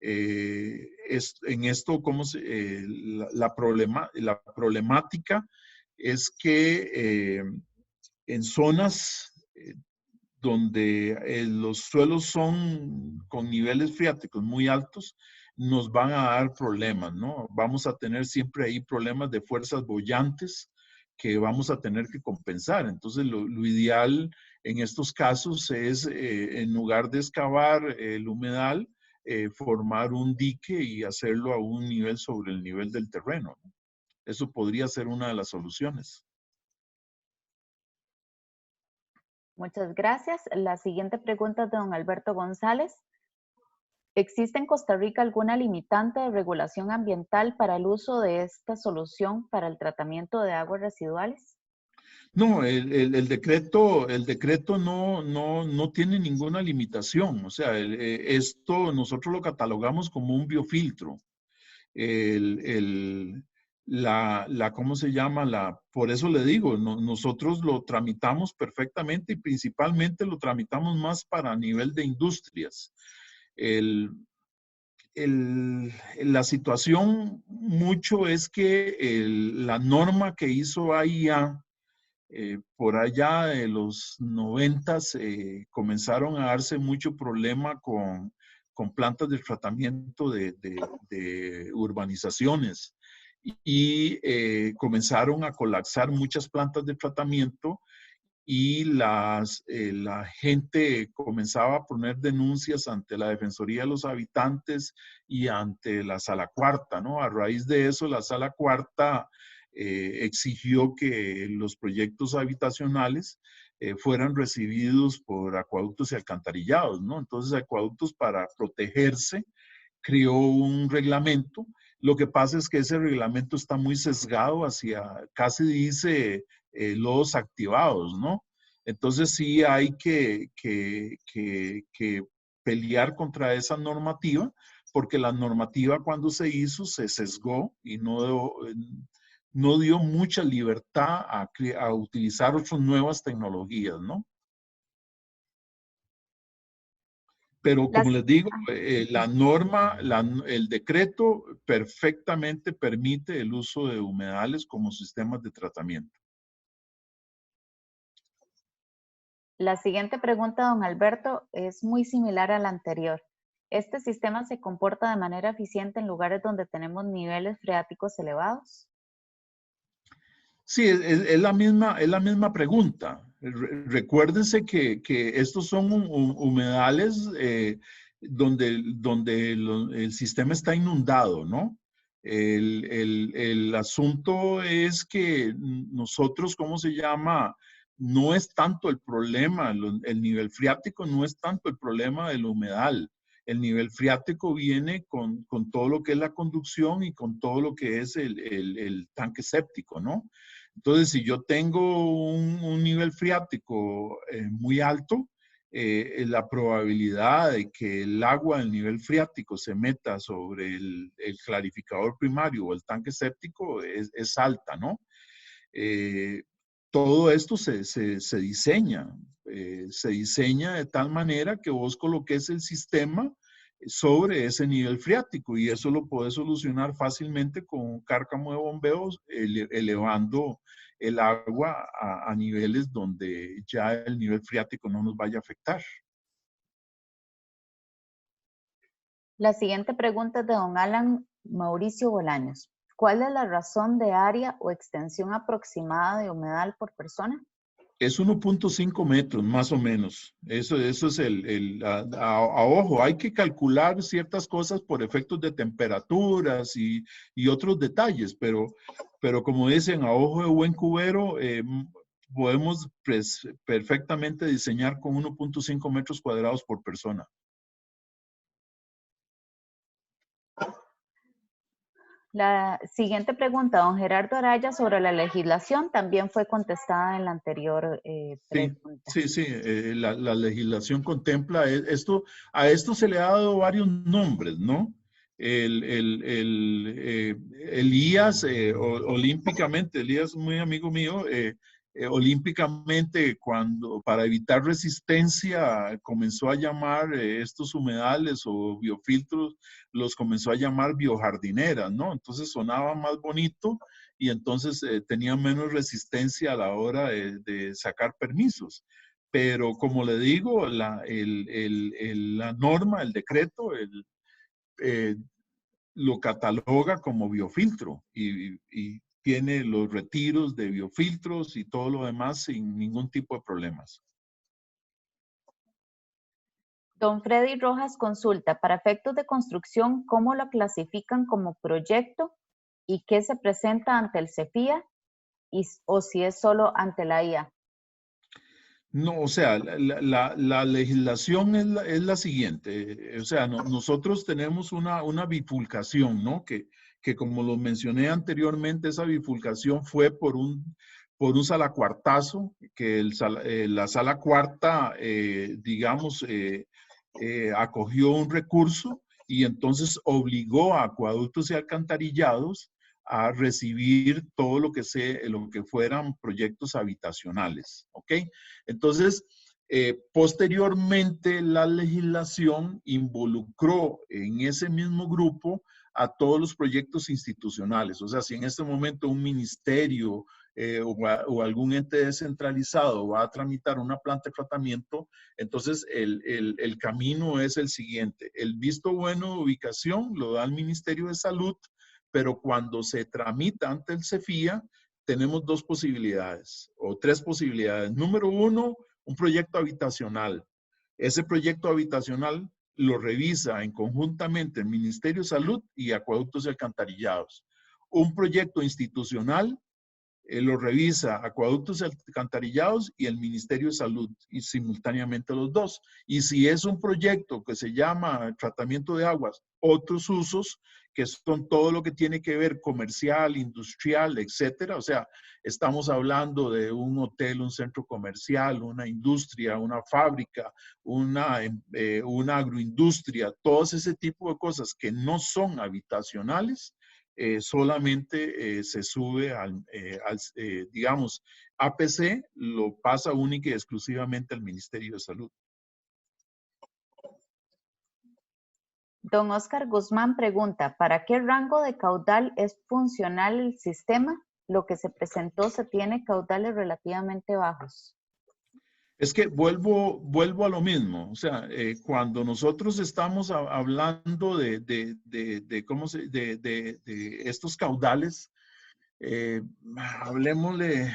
En esto, la problemática es que en zonas donde los suelos son con niveles freáticos muy altos, nos van a dar problemas, ¿no? Vamos a tener siempre ahí problemas de fuerzas bollantes que vamos a tener que compensar. Entonces, lo ideal en estos casos es, en lugar de excavar el humedal, formar un dique y hacerlo a un nivel sobre el nivel del terreno, ¿no? Eso podría ser una de las soluciones. Muchas gracias. La siguiente pregunta es de don Alberto González. ¿Existe en Costa Rica alguna limitante de regulación ambiental para el uso de esta solución para el tratamiento de aguas residuales? No, el decreto no tiene ninguna limitación. O sea, esto nosotros lo catalogamos como un biofiltro. El, el, ¿Cómo se llama? Por eso le digo, nosotros lo tramitamos perfectamente y principalmente lo tramitamos más para nivel de industrias. El, la situación mucho es que la norma que hizo AIA por allá de los 90 comenzaron a darse mucho problema con plantas de tratamiento de urbanizaciones y comenzaron a colapsar muchas plantas de tratamiento y la gente comenzaba a poner denuncias ante la Defensoría de los Habitantes y ante la Sala Cuarta, ¿no? A raíz de eso, la Sala Cuarta exigió que los proyectos habitacionales fueran recibidos por acueductos y alcantarillados, ¿no? Entonces, acueductos, para protegerse, creó un reglamento. Lo que pasa es que ese reglamento está muy sesgado hacia, casi dice, lodos activados, ¿no? Entonces sí hay que pelear contra esa normativa, porque la normativa cuando se hizo se sesgó y no dio mucha libertad a utilizar otras nuevas tecnologías, ¿no? Pero como Las, les digo, la norma, el decreto perfectamente permite el uso de humedales como sistemas de tratamiento. la siguiente pregunta, don Alberto, es muy similar a la anterior. ¿Este sistema se comporta de manera eficiente en lugares donde tenemos niveles freáticos elevados? Sí, es la misma pregunta. Recuérdense que estos son humedales donde el sistema está inundado, ¿no? El asunto es que nosotros, ¿cómo se llama? No es tanto el problema, el nivel freático no es tanto el problema del humedal. El nivel freático viene con todo lo que es la conducción y con todo lo que es el tanque séptico, ¿no? Entonces, si yo tengo un nivel freático muy alto, la probabilidad de que el agua del nivel freático se meta sobre el clarificador primario o el tanque séptico es alta, ¿no? Eh, Todo esto se diseña, se diseña de tal manera que vos coloques el sistema sobre ese nivel freático y eso lo puedes solucionar fácilmente con un cárcamo de bombeos, elevando el agua a niveles donde ya el nivel freático no nos vaya a afectar. La siguiente pregunta es de don Alan Mauricio Bolaños. ¿Cuál es la razón de área o extensión aproximada de humedal por persona? Es 1.5 metros, más o menos. Eso es a ojo, hay que calcular ciertas cosas por efectos de temperaturas y otros detalles, pero como dicen, a ojo de buen cubero, podemos pues, perfectamente diseñar con 1.5 metros cuadrados por persona. La siguiente pregunta, don Gerardo Araya, sobre la legislación, también fue contestada en la anterior Sí, pregunta. sí, la legislación contempla esto, a esto se le ha dado varios nombres, ¿no? Elías, olímpicamente, Elías, muy amigo mío, olímpicamente, para evitar resistencia, comenzó a llamar estos humedales o biofiltros, los comenzó a llamar biojardineras, ¿no? Entonces sonaba más bonito y entonces tenían menos resistencia a la hora de sacar permisos. Pero como le digo, la norma, el decreto, eh, lo cataloga como biofiltro y tiene los retiros de biofiltros y todo lo demás sin ningún tipo de problemas. Don Freddy Rojas consulta, para efectos de construcción, ¿cómo lo clasifican como proyecto y qué se presenta ante el CEFIA o si es solo ante la IA? No, o sea, la legislación es la siguiente. O sea, nosotros tenemos una bifurcación, ¿no? Que como lo mencioné anteriormente, esa bifurcación fue por un salacuartazo, que la sala cuarta, digamos, acogió un recurso y entonces obligó a Acueductos y Alcantarillados a recibir todo lo que fueran proyectos habitacionales, ¿ok? Entonces, posteriormente la legislación involucró en ese mismo grupo a todos los proyectos institucionales. O sea, si en este momento un ministerio o algún ente descentralizado va a tramitar una planta de tratamiento, entonces el camino es el siguiente. El visto bueno de ubicación lo da el Ministerio de Salud, pero cuando se tramita ante el CEFIA, tenemos dos posibilidades o tres posibilidades. Número uno, un proyecto habitacional. Ese proyecto habitacional lo revisa en conjuntamente el Ministerio de Salud y Acueductos y Alcantarillados. Un proyecto institucional lo revisa Acueductos y Alcantarillados y el Ministerio de Salud, y simultáneamente los dos. Y si es un proyecto que se llama tratamiento de aguas, otros usos, que son todo lo que tiene que ver comercial, industrial, etcétera. O sea, estamos hablando de un hotel, un centro comercial, una industria, una fábrica, una agroindustria, todos ese tipo de cosas que no son habitacionales, solamente se sube digamos, APC lo pasa única y exclusivamente al Ministerio de Salud. Don Oscar Guzmán pregunta, ¿para qué rango de caudal es funcional el sistema? Lo que se presentó se tiene caudales relativamente bajos. Es que vuelvo a lo mismo. O sea, cuando nosotros estamos hablando de estos caudales, hablemosle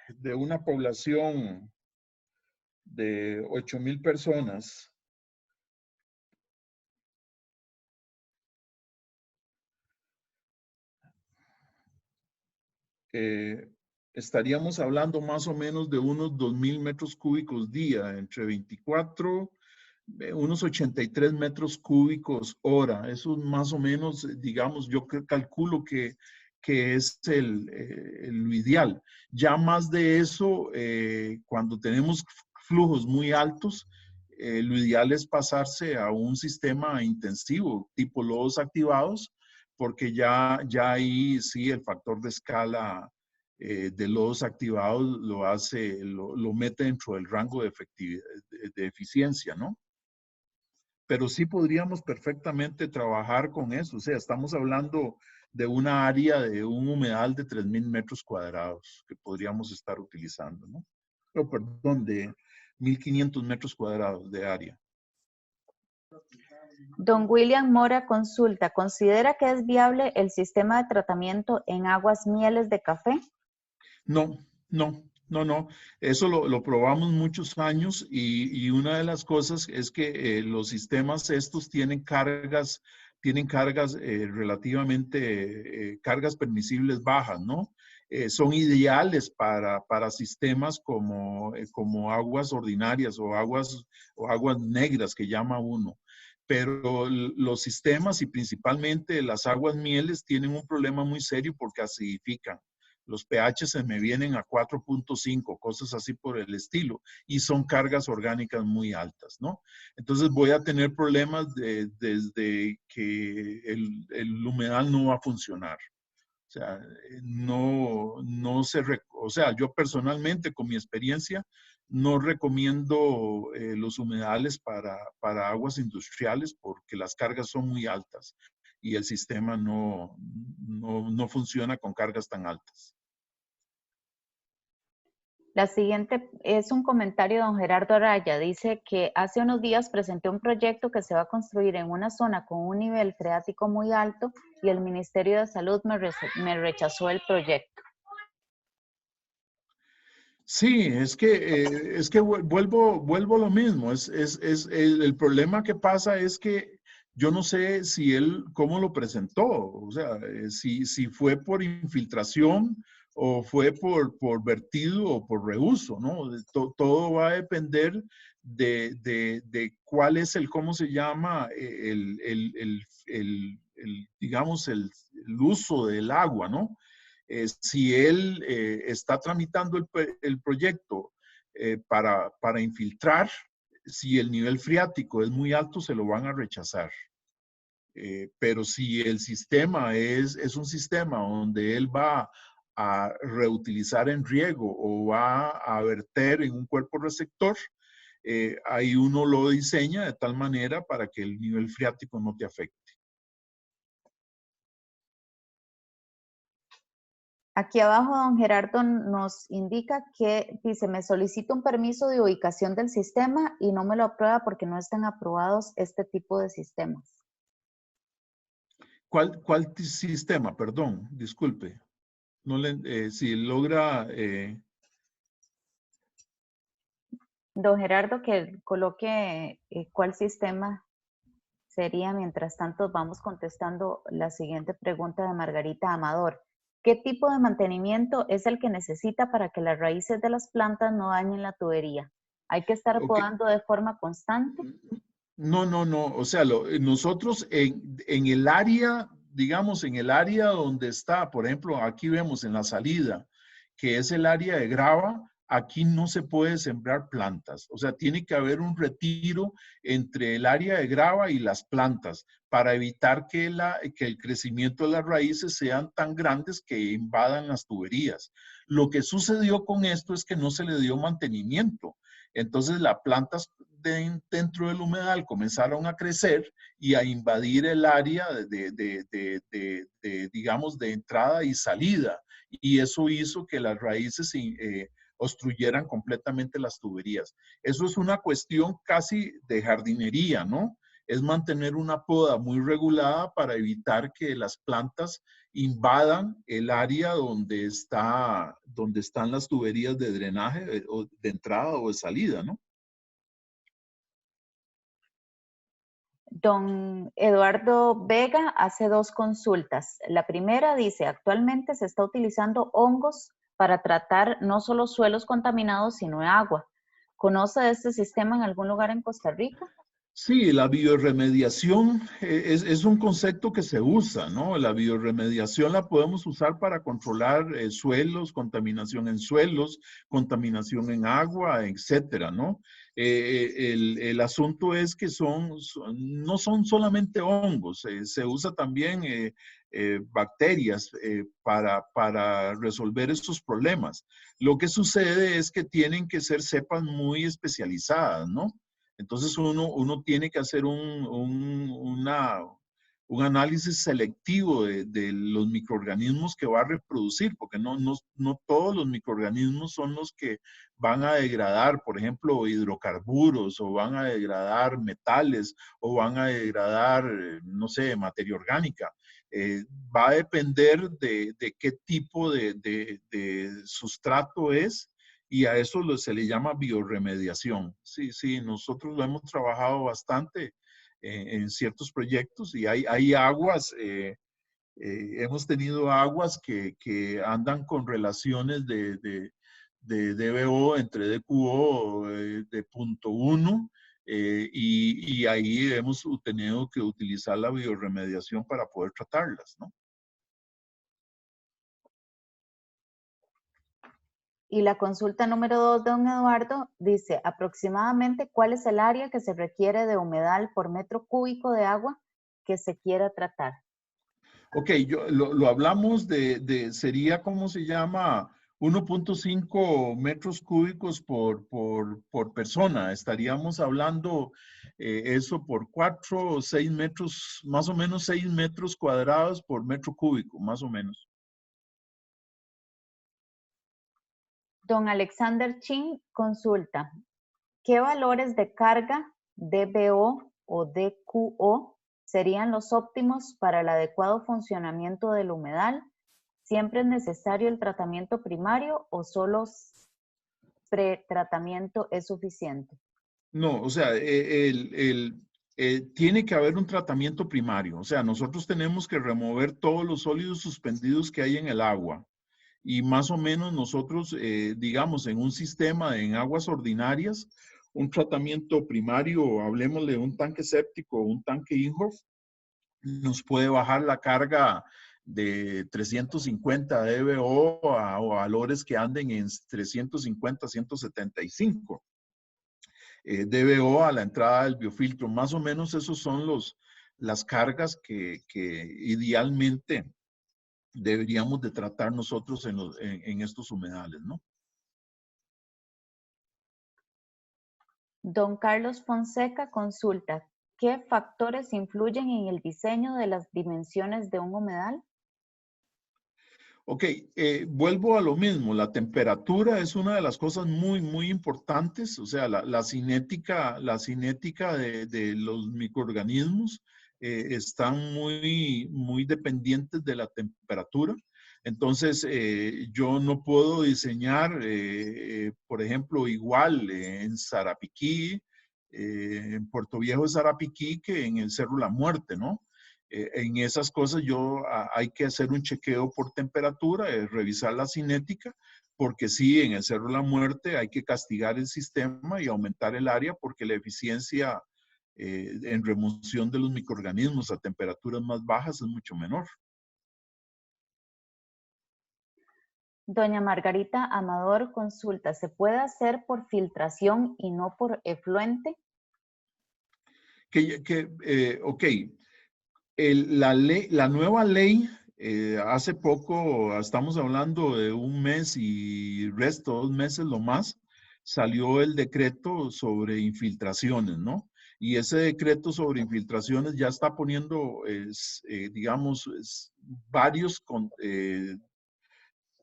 de una población de 8,000 personas. Estaríamos hablando más o menos de unos 2,000 metros cúbicos día, entre 24, unos 83 metros cúbicos hora. Eso más o menos, digamos, yo calculo que es lo ideal. Ya más de eso, cuando tenemos flujos muy altos, lo ideal es pasarse a un sistema intensivo, tipo lodos activados, porque ya ahí sí el factor de escala de lodos activados lo mete dentro del rango de efectividad, de eficiencia, ¿no? Pero sí podríamos perfectamente trabajar con eso. O sea, estamos hablando de una área de un humedal de 3,000 metros cuadrados que podríamos estar utilizando, ¿no? Oh, perdón, de 1,500 metros cuadrados de área. Don William Mora consulta, ¿considera que es viable el sistema de tratamiento en aguas mieles de café? No, no, no, no. Eso lo probamos muchos años y una de las cosas es que los sistemas estos tienen cargas relativamente, cargas permisibles bajas, ¿no? Son ideales para sistemas como aguas ordinarias o aguas negras que llama uno. Pero los sistemas y principalmente las aguas mieles tienen un problema muy serio porque acidifican. Los pH se me vienen a 4.5, cosas así por el estilo, y son cargas orgánicas muy altas, ¿no? Entonces voy a tener problemas desde que el humedal no va a funcionar. O sea, o sea, yo personalmente con mi experiencia no recomiendo los humedales para aguas industriales porque las cargas son muy altas y el sistema no funciona con cargas tan altas. La siguiente es un comentario de don Gerardo Araya. Dice que hace unos días presenté un proyecto que se va a construir en una zona con un nivel freático muy alto y el Ministerio de Salud me rechazó el proyecto. Sí, es que vuelvo a lo mismo. El problema que pasa es que yo no sé si él, cómo lo presentó. O sea, si fue por infiltración o fue por vertido o por reuso, ¿no? Todo va a depender de cuál es el, ¿cómo se llama? Digamos, el uso del agua, ¿no? Si él está tramitando el proyecto para infiltrar, si el nivel freático es muy alto, se lo van a rechazar. Pero si el sistema es un sistema donde él va a reutilizar en riego o va a verter en un cuerpo receptor, ahí uno lo diseña de tal manera para que el nivel freático no te afecte. Aquí abajo don Gerardo nos indica que dice, me solicito un permiso de ubicación del sistema y no me lo aprueba porque no están aprobados este tipo de sistemas. ¿Cuál sistema? Perdón, disculpe. No si logra... Don Gerardo, que coloque cuál sistema sería. Mientras tanto, vamos contestando la siguiente pregunta de Margarita Amador. ¿Qué tipo de mantenimiento es el que necesita para que las raíces de las plantas no dañen la tubería? ¿Hay que estar okay. podando de forma constante? No. O sea, nosotros en el área, digamos, en el área donde está, por ejemplo, aquí vemos en la salida, que es el área de grava, aquí no se puede sembrar plantas. O sea, tiene que haber un retiro entre el área de grava y las plantas para evitar que el crecimiento de las raíces sean tan grandes que invadan las tuberías. Lo que sucedió con esto es que no se le dio mantenimiento. Entonces las plantas dentro del humedal comenzaron a crecer y a invadir el área digamos, de entrada y salida. Y eso hizo que las raíces obstruyeran completamente las tuberías. Eso es una cuestión casi de jardinería, ¿no? Es mantener una poda muy regulada para evitar que las plantas invadan el área donde están las tuberías de drenaje o de entrada o de salida, ¿no? Don Eduardo Vega hace dos consultas. La primera dice, actualmente se está utilizando hongos para tratar no solo suelos contaminados, sino agua. ¿Conoce de este sistema en algún lugar en Costa Rica? Sí, la biorremediación es un concepto que se usa, ¿no? La biorremediación la podemos usar para controlar suelos, contaminación en suelos, contaminación en agua, etcétera, ¿no? El asunto es que no son solamente hongos, se usa también bacterias para resolver estos problemas. Lo que sucede es que tienen que ser cepas muy especializadas, ¿no? Entonces uno tiene que hacer un análisis selectivo de los microorganismos que va a reproducir, porque no todos los microorganismos son los que van a degradar, por ejemplo, hidrocarburos, o van a degradar metales, o van a degradar, no sé, materia orgánica. Va a depender de qué tipo de sustrato es, y a eso se le llama biorremediación. Sí, nosotros lo hemos trabajado bastante en ciertos proyectos, y hay aguas, hemos tenido aguas que andan con relaciones de DBO entre DQO de 0.1, y ahí hemos tenido que utilizar la biorremediación para poder tratarlas, ¿no? Y la consulta número 2 de don Eduardo dice, aproximadamente, ¿cuál es el área que se requiere de humedal por metro cúbico de agua que se quiera tratar? Ok, lo hablamos sería, ¿cómo se llama? 1.5 metros cúbicos por persona. Estaríamos hablando eso por 4 o 6 metros, más o menos 6 metros cuadrados por metro cúbico, más o menos. Don Alexander Chin consulta, ¿qué valores de carga DBO o DQO serían los óptimos para el adecuado funcionamiento del humedal? ¿Siempre es necesario el tratamiento primario o solo pretratamiento es suficiente? No, o sea, tiene que haber un tratamiento primario. O sea, nosotros tenemos que remover todos los sólidos suspendidos que hay en el agua. Y más o menos nosotros, digamos, en un sistema, en aguas ordinarias, un tratamiento primario, hablemosle de un tanque séptico o un tanque INHOF, nos puede bajar la carga de 350 dBO a valores que anden en 350, 175 dBO a la entrada del biofiltro. Más o menos esos son las cargas que idealmente deberíamos de tratar nosotros en estos humedales, ¿no? Don Carlos Fonseca consulta, ¿qué factores influyen en el diseño de las dimensiones de un humedal? Ok, vuelvo a lo mismo. La temperatura es una de las cosas muy, muy importantes. O sea, la cinética de los microorganismos están muy, muy dependientes de la temperatura. Entonces, yo no puedo diseñar, por ejemplo, igual en Sarapiquí, en Puerto Viejo de Sarapiquí, que en el Cerro La Muerte, ¿no? En esas cosas hay que hacer un chequeo por temperatura, revisar la cinética, porque sí, en el Cerro de la Muerte hay que castigar el sistema y aumentar el área porque la eficiencia en remoción de los microorganismos a temperaturas más bajas es mucho menor. Doña Margarita Amador consulta, ¿se puede hacer por filtración y no por efluente? Ok, la nueva ley, hace poco, estamos hablando de un mes y resto, 2 meses lo más, salió el decreto sobre infiltraciones, ¿no? Y ese decreto sobre infiltraciones ya está poniendo, digamos, varios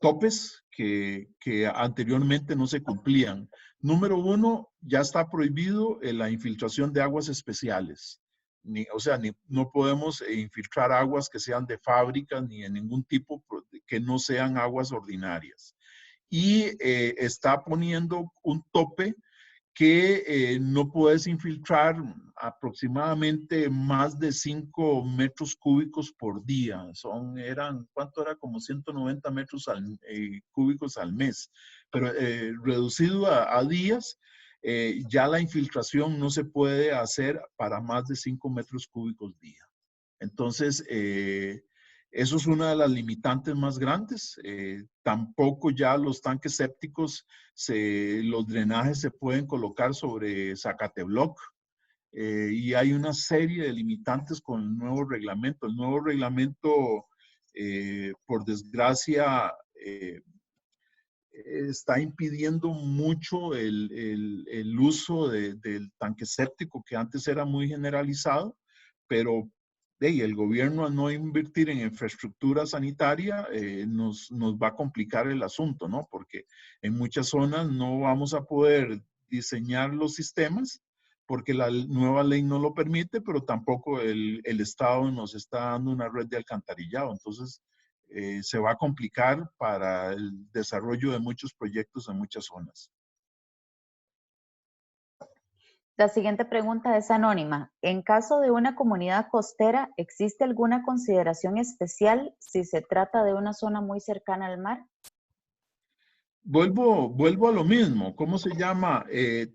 topes que anteriormente no se cumplían. Número uno, ya está prohibido la infiltración de aguas especiales. O sea, no podemos infiltrar aguas que sean de fábrica ni en ningún tipo que no sean aguas ordinarias. Y está poniendo un tope que no puedes infiltrar aproximadamente más de 5 metros cúbicos por día. ¿Cuánto era? Como 190 metros cúbicos al mes. Pero reducido a días, ya la infiltración no se puede hacer para más de 5 metros cúbicos día. Entonces, eso es una de las limitantes más grandes. Tampoco ya los tanques sépticos, los drenajes se pueden colocar sobre zacatebloc. Y hay una serie de limitantes con el nuevo reglamento. El nuevo reglamento, por desgracia, está impidiendo mucho el uso del tanque séptico que antes era muy generalizado, pero el gobierno al no invertir en infraestructura sanitaria nos va a complicar el asunto, ¿no? Porque en muchas zonas no vamos a poder diseñar los sistemas porque la nueva ley no lo permite, pero tampoco el Estado nos está dando una red de alcantarillado. Entonces, se va a complicar para el desarrollo de muchos proyectos en muchas zonas. La siguiente pregunta es anónima. En caso de una comunidad costera, ¿existe alguna consideración especial si se trata de una zona muy cercana al mar? Vuelvo a lo mismo. ¿Cómo se llama?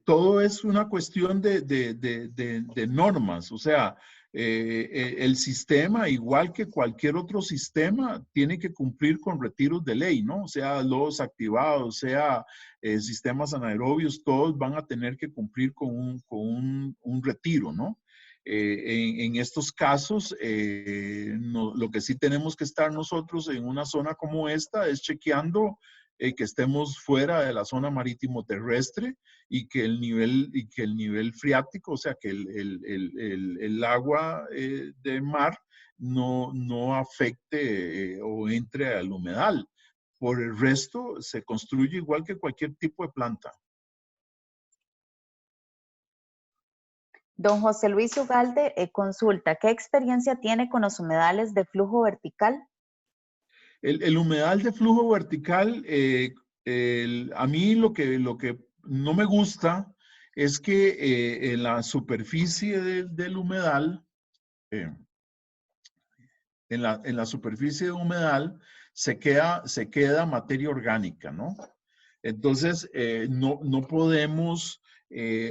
Todo es una cuestión de normas. O sea, el sistema, igual que cualquier otro sistema, tiene que cumplir con retiros de ley, ¿no? Sea lodos activados, sea sistemas anaerobios, todos van a tener que cumplir con un retiro, ¿no? En estos casos, lo que sí tenemos que estar nosotros en una zona como esta es chequeando que estemos fuera de la zona marítimo terrestre y que el nivel freático, o sea, que el agua de mar no afecte o entre al humedal, por el resto se construye igual que cualquier tipo de planta. Don José Luis Ugalde consulta, ¿qué experiencia tiene con los humedales de flujo vertical? El humedal de flujo vertical, a mí lo que no me gusta es que en la superficie del humedal, en la superficie de humedal se queda materia orgánica, ¿no? Entonces, no podemos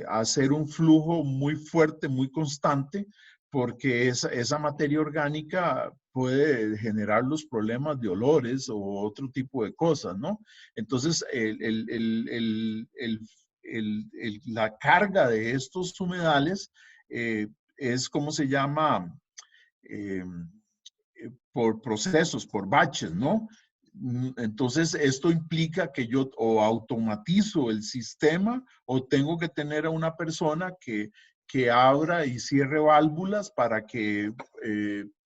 hacer un flujo muy fuerte, muy constante, porque esa materia orgánica puede generar los problemas de olores o otro tipo de cosas, ¿no? Entonces, la carga de estos humedales es, ¿cómo se llama? Eh, por procesos, por batches, ¿no? Entonces, esto implica que yo o automatizo el sistema o tengo que tener a una persona que abra y cierre válvulas para que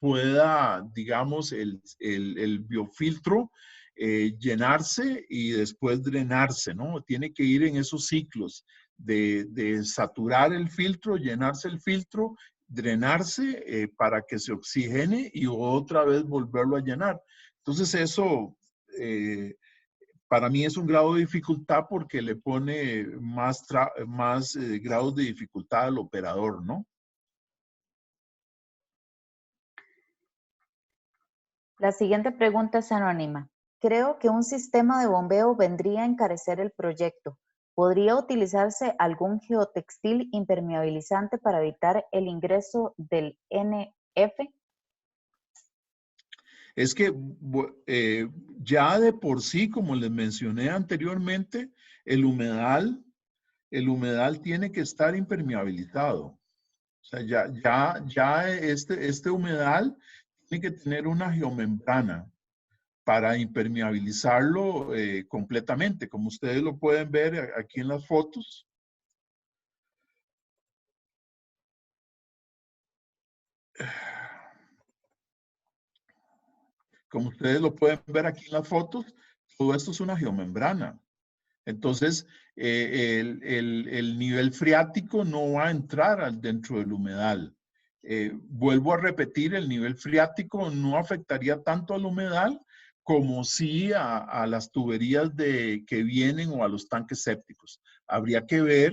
pueda, digamos, el biofiltro llenarse y después drenarse, ¿no? Tiene que ir en esos ciclos de saturar el filtro, llenarse el filtro, drenarse para que se oxigene y otra vez volverlo a llenar. Entonces eso para mí es un grado de dificultad porque le pone más grados de dificultad al operador, ¿no? La siguiente pregunta es anónima. Creo que un sistema de bombeo vendría a encarecer el proyecto. ¿Podría utilizarse algún geotextil impermeabilizante para evitar el ingreso del NF? Es que ya de por sí, como les mencioné anteriormente, el humedal tiene que estar impermeabilizado. O sea, ya este humedal tiene que tener una geomembrana para impermeabilizarlo completamente, como ustedes lo pueden ver aquí en las fotos. Como ustedes lo pueden ver aquí en las fotos, todo esto es una geomembrana. Entonces, el nivel freático no va a entrar dentro del humedal. Vuelvo a repetir, el nivel freático no afectaría tanto al humedal como sí a las tuberías que vienen o a los tanques sépticos. Habría que ver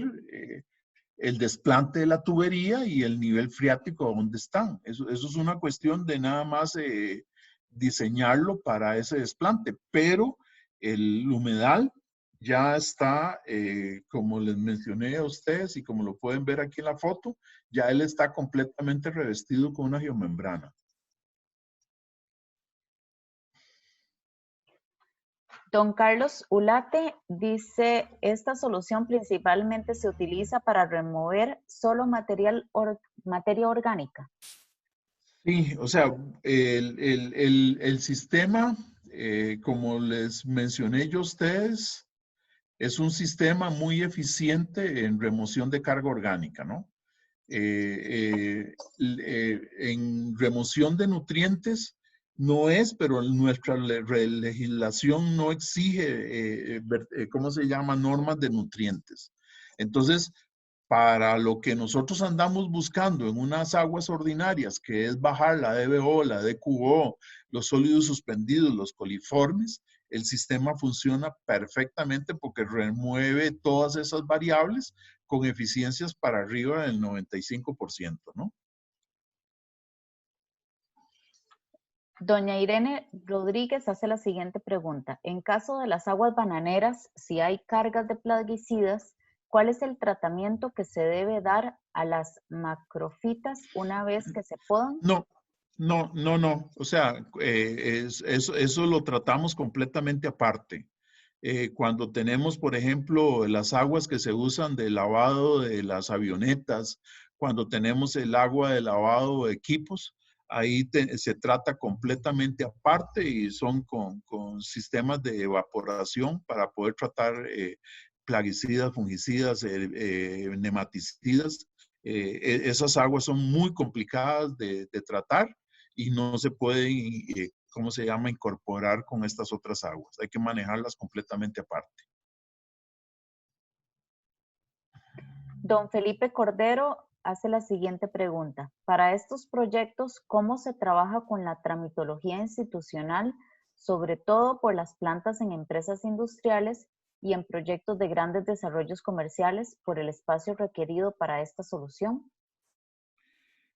el desplante de la tubería y el nivel freático dónde están. Eso es una cuestión de nada más diseñarlo para ese desplante, pero el humedal ya está, como les mencioné a ustedes y como lo pueden ver aquí en la foto, ya él está completamente revestido con una geomembrana. Don Carlos Ulate dice, esta solución principalmente se utiliza para remover solo materia orgánica. Sí, o sea, el sistema, como les mencioné yo a ustedes, es un sistema muy eficiente en remoción de carga orgánica, ¿no? En remoción de nutrientes no es, pero nuestra legislación no exige, ¿cómo se llama? Normas de nutrientes. Entonces, para lo que nosotros andamos buscando en unas aguas ordinarias, que es bajar la DBO, la DQO, los sólidos suspendidos, los coliformes, el sistema funciona perfectamente porque remueve todas esas variables con eficiencias para arriba del 95%, ¿no? Doña Irene Rodríguez hace la siguiente pregunta. En caso de las aguas bananeras, si hay cargas de plaguicidas, ¿cuál es el tratamiento que se debe dar a las macrofitas una vez que se podan? No. O sea, eso lo tratamos completamente aparte. Cuando tenemos, por ejemplo, las aguas que se usan de lavado de las avionetas, cuando tenemos el agua de lavado de equipos, ahí se trata completamente aparte y son con sistemas de evaporación para poder tratar plaguicidas, fungicidas, nematicidas. Esas aguas son muy complicadas de tratar y no se pueden ¿cómo se llama?, incorporar con estas otras aguas. Hay que manejarlas completamente aparte. Don Felipe Cordero hace la siguiente pregunta. Para estos proyectos, ¿cómo se trabaja con la tramitología institucional, sobre todo por las plantas en empresas industriales y en proyectos de grandes desarrollos comerciales por el espacio requerido para esta solución?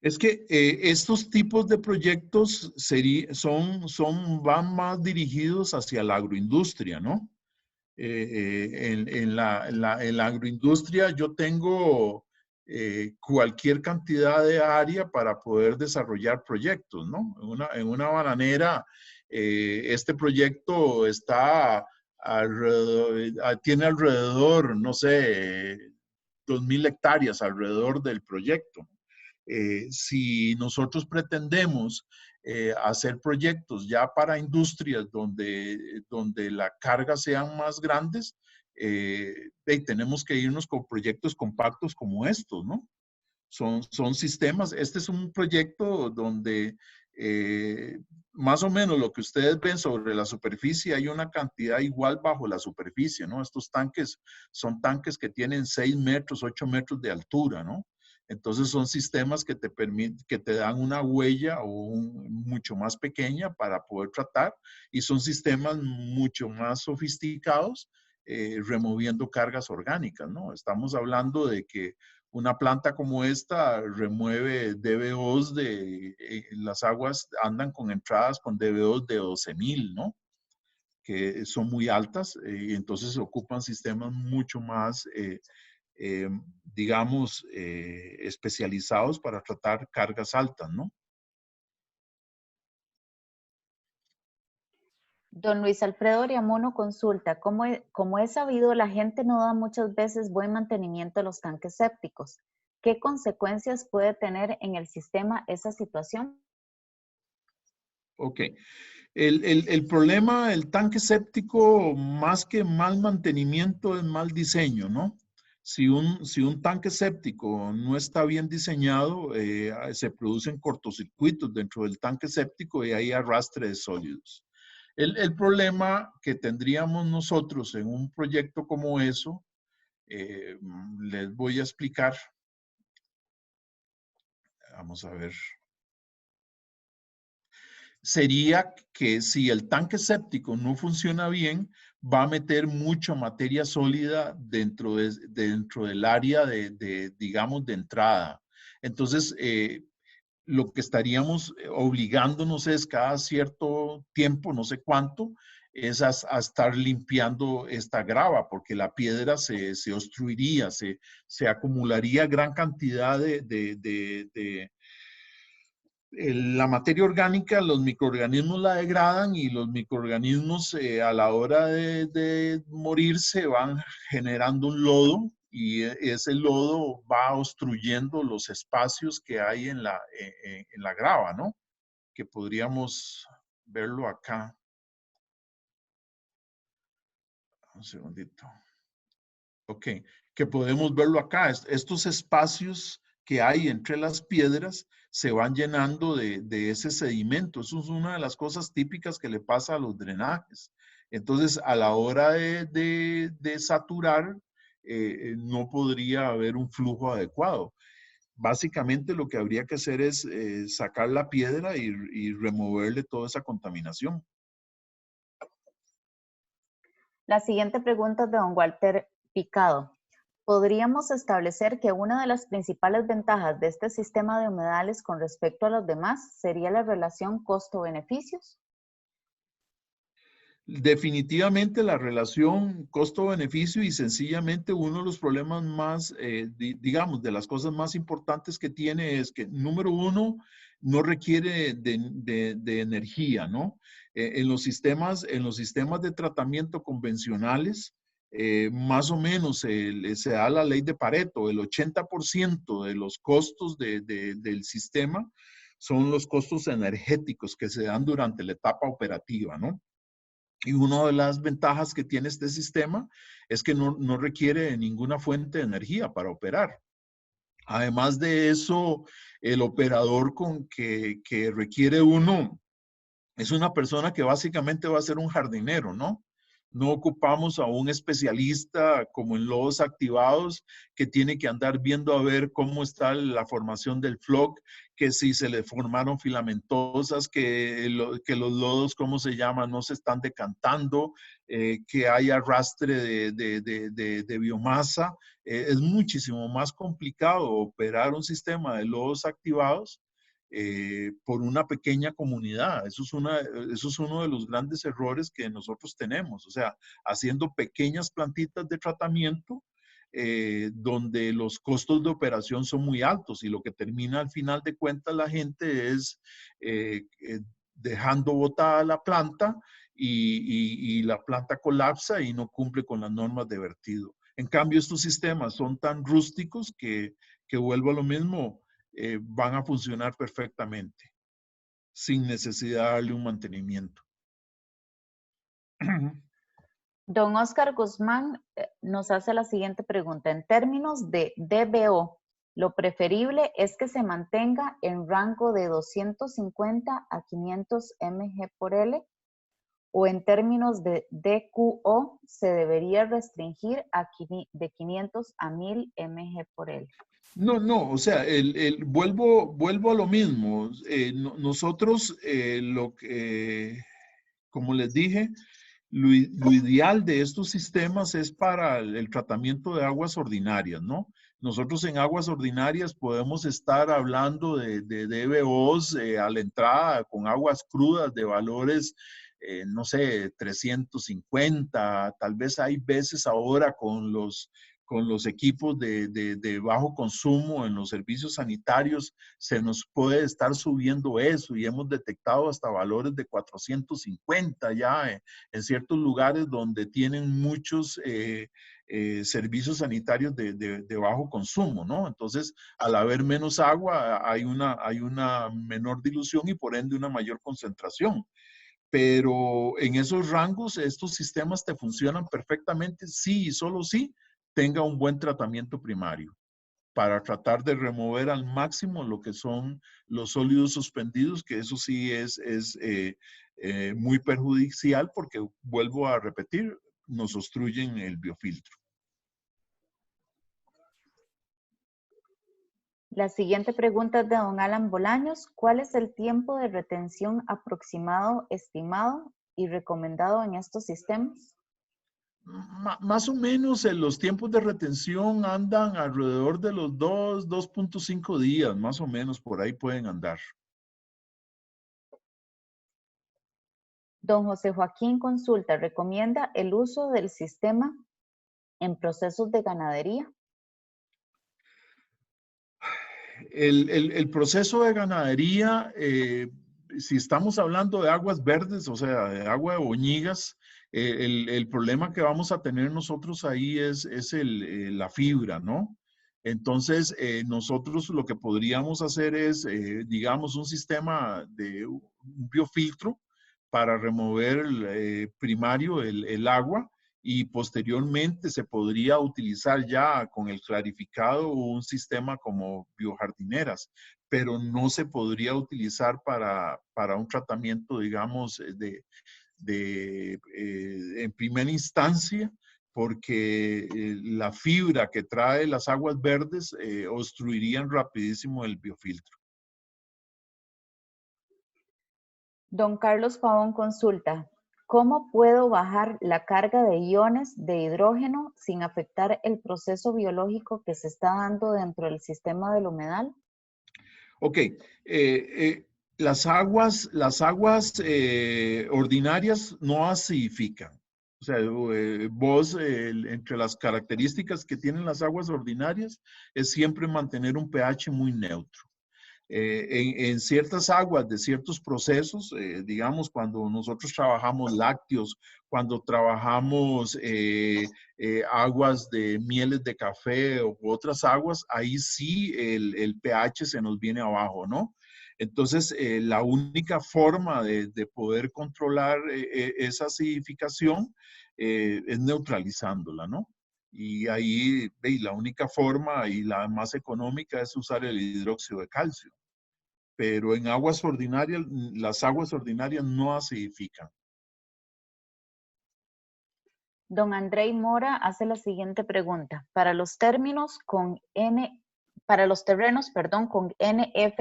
Es que estos tipos de proyectos van más dirigidos hacia la agroindustria, ¿no? En la agroindustria yo tengo cualquier cantidad de área para poder desarrollar proyectos, ¿no? En una bananera, este proyecto tiene alrededor, no sé, 2.000 hectáreas alrededor del proyecto. Si nosotros pretendemos hacer proyectos ya para industrias donde la carga sean más grandes, tenemos que irnos con proyectos compactos como estos, ¿no? Son sistemas. Este es un proyecto donde más o menos lo que ustedes ven sobre la superficie, hay una cantidad igual bajo la superficie, ¿no? Estos tanques son tanques que tienen 6 metros, 8 metros de altura, ¿no? Entonces son sistemas que te dan una huella mucho más pequeña para poder tratar, y son sistemas mucho más sofisticados, removiendo cargas orgánicas, ¿no? Estamos hablando de que una planta como esta remueve DBOs las aguas andan con entradas con DBOs de 12,000, ¿no? Que son muy altas, y entonces ocupan sistemas mucho más, digamos, especializados para tratar cargas altas, ¿no? Don Luis Alfredo Oriamono consulta, como he sabido, la gente no da muchas veces buen mantenimiento a los tanques sépticos. ¿Qué consecuencias puede tener en el sistema esa situación? Ok. El problema del tanque séptico, más que mal mantenimiento, es mal diseño, ¿no? Si un tanque séptico no está bien diseñado, se producen cortocircuitos dentro del tanque séptico y hay arrastre de sólidos. El problema que tendríamos nosotros en un proyecto como eso, les voy a explicar. Vamos a ver. Sería que si el tanque séptico no funciona bien, va a meter mucha materia sólida dentro del área digamos, de entrada. Entonces, lo que estaríamos obligándonos es cada cierto tiempo, no sé cuánto, es a estar limpiando esta grava, porque la piedra se obstruiría, se acumularía gran cantidad la materia orgánica, los microorganismos la degradan, y los microorganismos a la hora de morirse van generando un lodo, y ese lodo va obstruyendo los espacios que hay en la grava, ¿no? Que podríamos verlo acá. Un segundito. Ok, que podemos verlo acá. Estos espacios que hay entre las piedras se van llenando de ese sedimento. Eso es una de las cosas típicas que le pasa a los drenajes. Entonces, a la hora de saturar, no podría haber un flujo adecuado. Básicamente lo que habría que hacer es sacar la piedra y removerle toda esa contaminación. La siguiente pregunta es de don Walter Picado. ¿Podríamos establecer que una de las principales ventajas de este sistema de humedales con respecto a los demás sería la relación costo-beneficios? Definitivamente la relación costo-beneficio, y sencillamente uno de los problemas más, digamos, de las cosas más importantes que tiene es que, número uno, no requiere de energía, ¿no? En los sistemas de tratamiento convencionales, más o menos se da la ley de Pareto. El 80% de los costos del sistema son los costos energéticos que se dan durante la etapa operativa, ¿no? Y una de las ventajas que tiene este sistema es que no requiere ninguna fuente de energía para operar. Además de eso, el operador que requiere uno es una persona que básicamente va a ser un jardinero, ¿no? No ocupamos a un especialista como en lodos activados que tiene que andar viendo a ver cómo está la formación del floc, que si se le formaron filamentosas, que los lodos, ¿cómo se llama? No se están decantando, que hay arrastre de biomasa. Es muchísimo más complicado operar un sistema de lodos activados por una pequeña comunidad. Eso es uno de los grandes errores que nosotros tenemos. O sea, haciendo pequeñas plantitas de tratamiento donde los costos de operación son muy altos y lo que termina al final de cuentas la gente es dejando botada la planta y la planta colapsa y no cumple con las normas de vertido. En cambio, estos sistemas son tan rústicos que vuelvo a lo mismo, van a funcionar perfectamente, sin necesidad de darle un mantenimiento. Don Oscar Guzmán nos hace la siguiente pregunta. En términos de DBO, lo preferible es que se mantenga en rango de 250 a 500 mg por L, o en términos de DQO se debería restringir de 500 a 1000 mg por L. No, o sea, vuelvo a lo mismo. Nosotros, como les dije, lo ideal de estos sistemas es para el tratamiento de aguas ordinarias, ¿no? Nosotros en aguas ordinarias podemos estar hablando de DBOs a la entrada con aguas crudas de valores, no sé, 350, tal vez hay veces ahora con los equipos de bajo consumo en los servicios sanitarios, se nos puede estar subiendo eso y hemos detectado hasta valores de 450 ya en ciertos lugares donde tienen muchos servicios sanitarios de bajo consumo, ¿no? Entonces, al haber menos agua, hay una menor dilución y por ende una mayor concentración. Pero en esos rangos, estos sistemas te funcionan perfectamente sí y solo si tenga un buen tratamiento primario para tratar de remover al máximo lo que son los sólidos suspendidos, que eso sí es muy perjudicial porque, vuelvo a repetir, nos obstruyen el biofiltro. La siguiente pregunta es de don Alan Bolaños. ¿Cuál es el tiempo de retención aproximado, estimado y recomendado en estos sistemas? Más o menos los tiempos de retención andan alrededor de los 2.5 días, más o menos por ahí pueden andar. Don José Joaquín consulta, ¿recomienda el uso del sistema en procesos de ganadería? El proceso de ganadería, si estamos hablando de aguas verdes, o sea, de agua de boñigas, el problema que vamos a tener nosotros ahí es la fibra, ¿no? Entonces, nosotros lo que podríamos hacer es, digamos, un sistema de un biofiltro para remover primario el agua y posteriormente se podría utilizar ya con el clarificado un sistema como biojardineras, pero no se podría utilizar para un tratamiento, digamos, en primera instancia, porque la fibra que trae las aguas verdes obstruirían rapidísimo el biofiltro. Don Carlos Pavón consulta, ¿cómo puedo bajar la carga de iones de hidrógeno sin afectar el proceso biológico que se está dando dentro del sistema del humedal? Ok, las aguas ordinarias no acidifican. O sea, vos, entre las características que tienen las aguas ordinarias es siempre mantener un pH muy neutro. En ciertas aguas de ciertos procesos, digamos, cuando nosotros trabajamos lácteos, cuando trabajamos aguas de mieles de café u otras aguas, ahí sí el pH se nos viene abajo, ¿no? Entonces, la única forma de poder controlar esa acidificación es neutralizándola, ¿no? Y ahí la única forma y la más económica es usar el hidróxido de calcio. pero en aguas ordinarias, las aguas ordinarias no acidifican. Don Andrei Mora hace la siguiente pregunta. Para los terrenos, con NF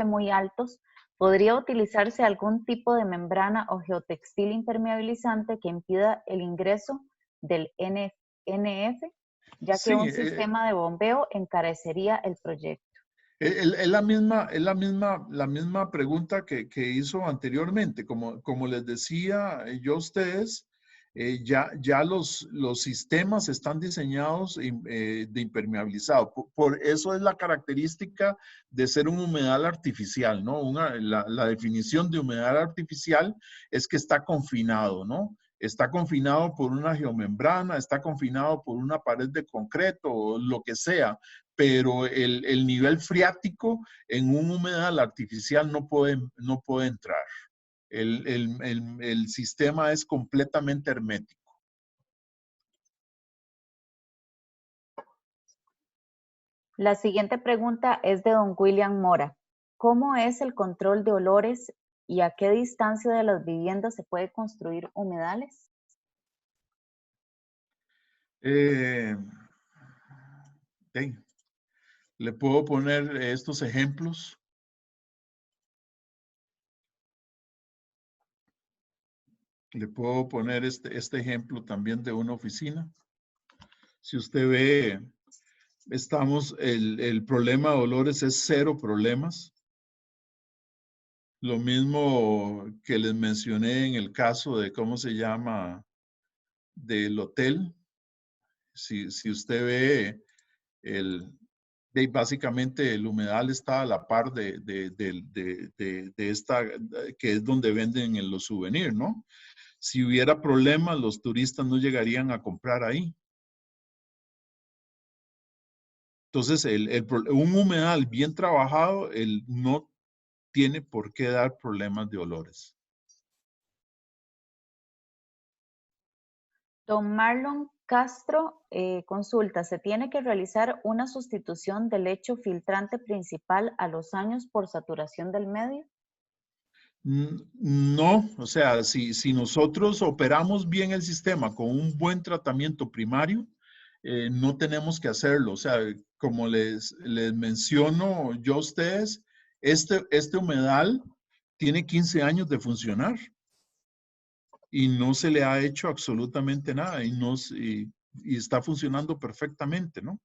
muy altos, ¿podría utilizarse algún tipo de membrana o geotextil impermeabilizante que impida el ingreso del NF, ya que Sí, un sistema de bombeo encarecería el proyecto? es la misma pregunta que hizo anteriormente. Como les decía yo a ustedes, ya los sistemas están diseñados de impermeabilizado. Por eso es la característica de ser un humedal artificial, ¿no? La definición de humedal artificial es que está confinado, ¿no? Está confinado por una geomembrana, está confinado por una pared de concreto o lo que sea, pero el nivel freático en un humedal artificial no puede entrar. El sistema es completamente hermético. La siguiente pregunta es de don William Mora. ¿Cómo es el control de olores y a qué distancia de las viviendas se puede construir humedales? Okay. Le puedo poner estos ejemplos. Le puedo poner este ejemplo también de una oficina. Si usted ve, el problema de olores es 0 problemas. Lo mismo que les mencioné en el caso de, ¿cómo se llama? Del hotel. Si usted ve, básicamente el humedal está a la par de esta, que es donde venden los souvenirs, ¿no? Si hubiera problemas, los turistas no llegarían a comprar ahí. Entonces, un humedal bien trabajado, no tiene por qué dar problemas de olores. Don Marlon Castro consulta, ¿se tiene que realizar una sustitución del lecho filtrante principal a los años por saturación del medio? No, o sea, si nosotros operamos bien el sistema con un buen tratamiento primario, no tenemos que hacerlo. O sea, como les menciono yo a ustedes, este humedal tiene 15 años de funcionar y no se le ha hecho absolutamente nada y está funcionando perfectamente, ¿no?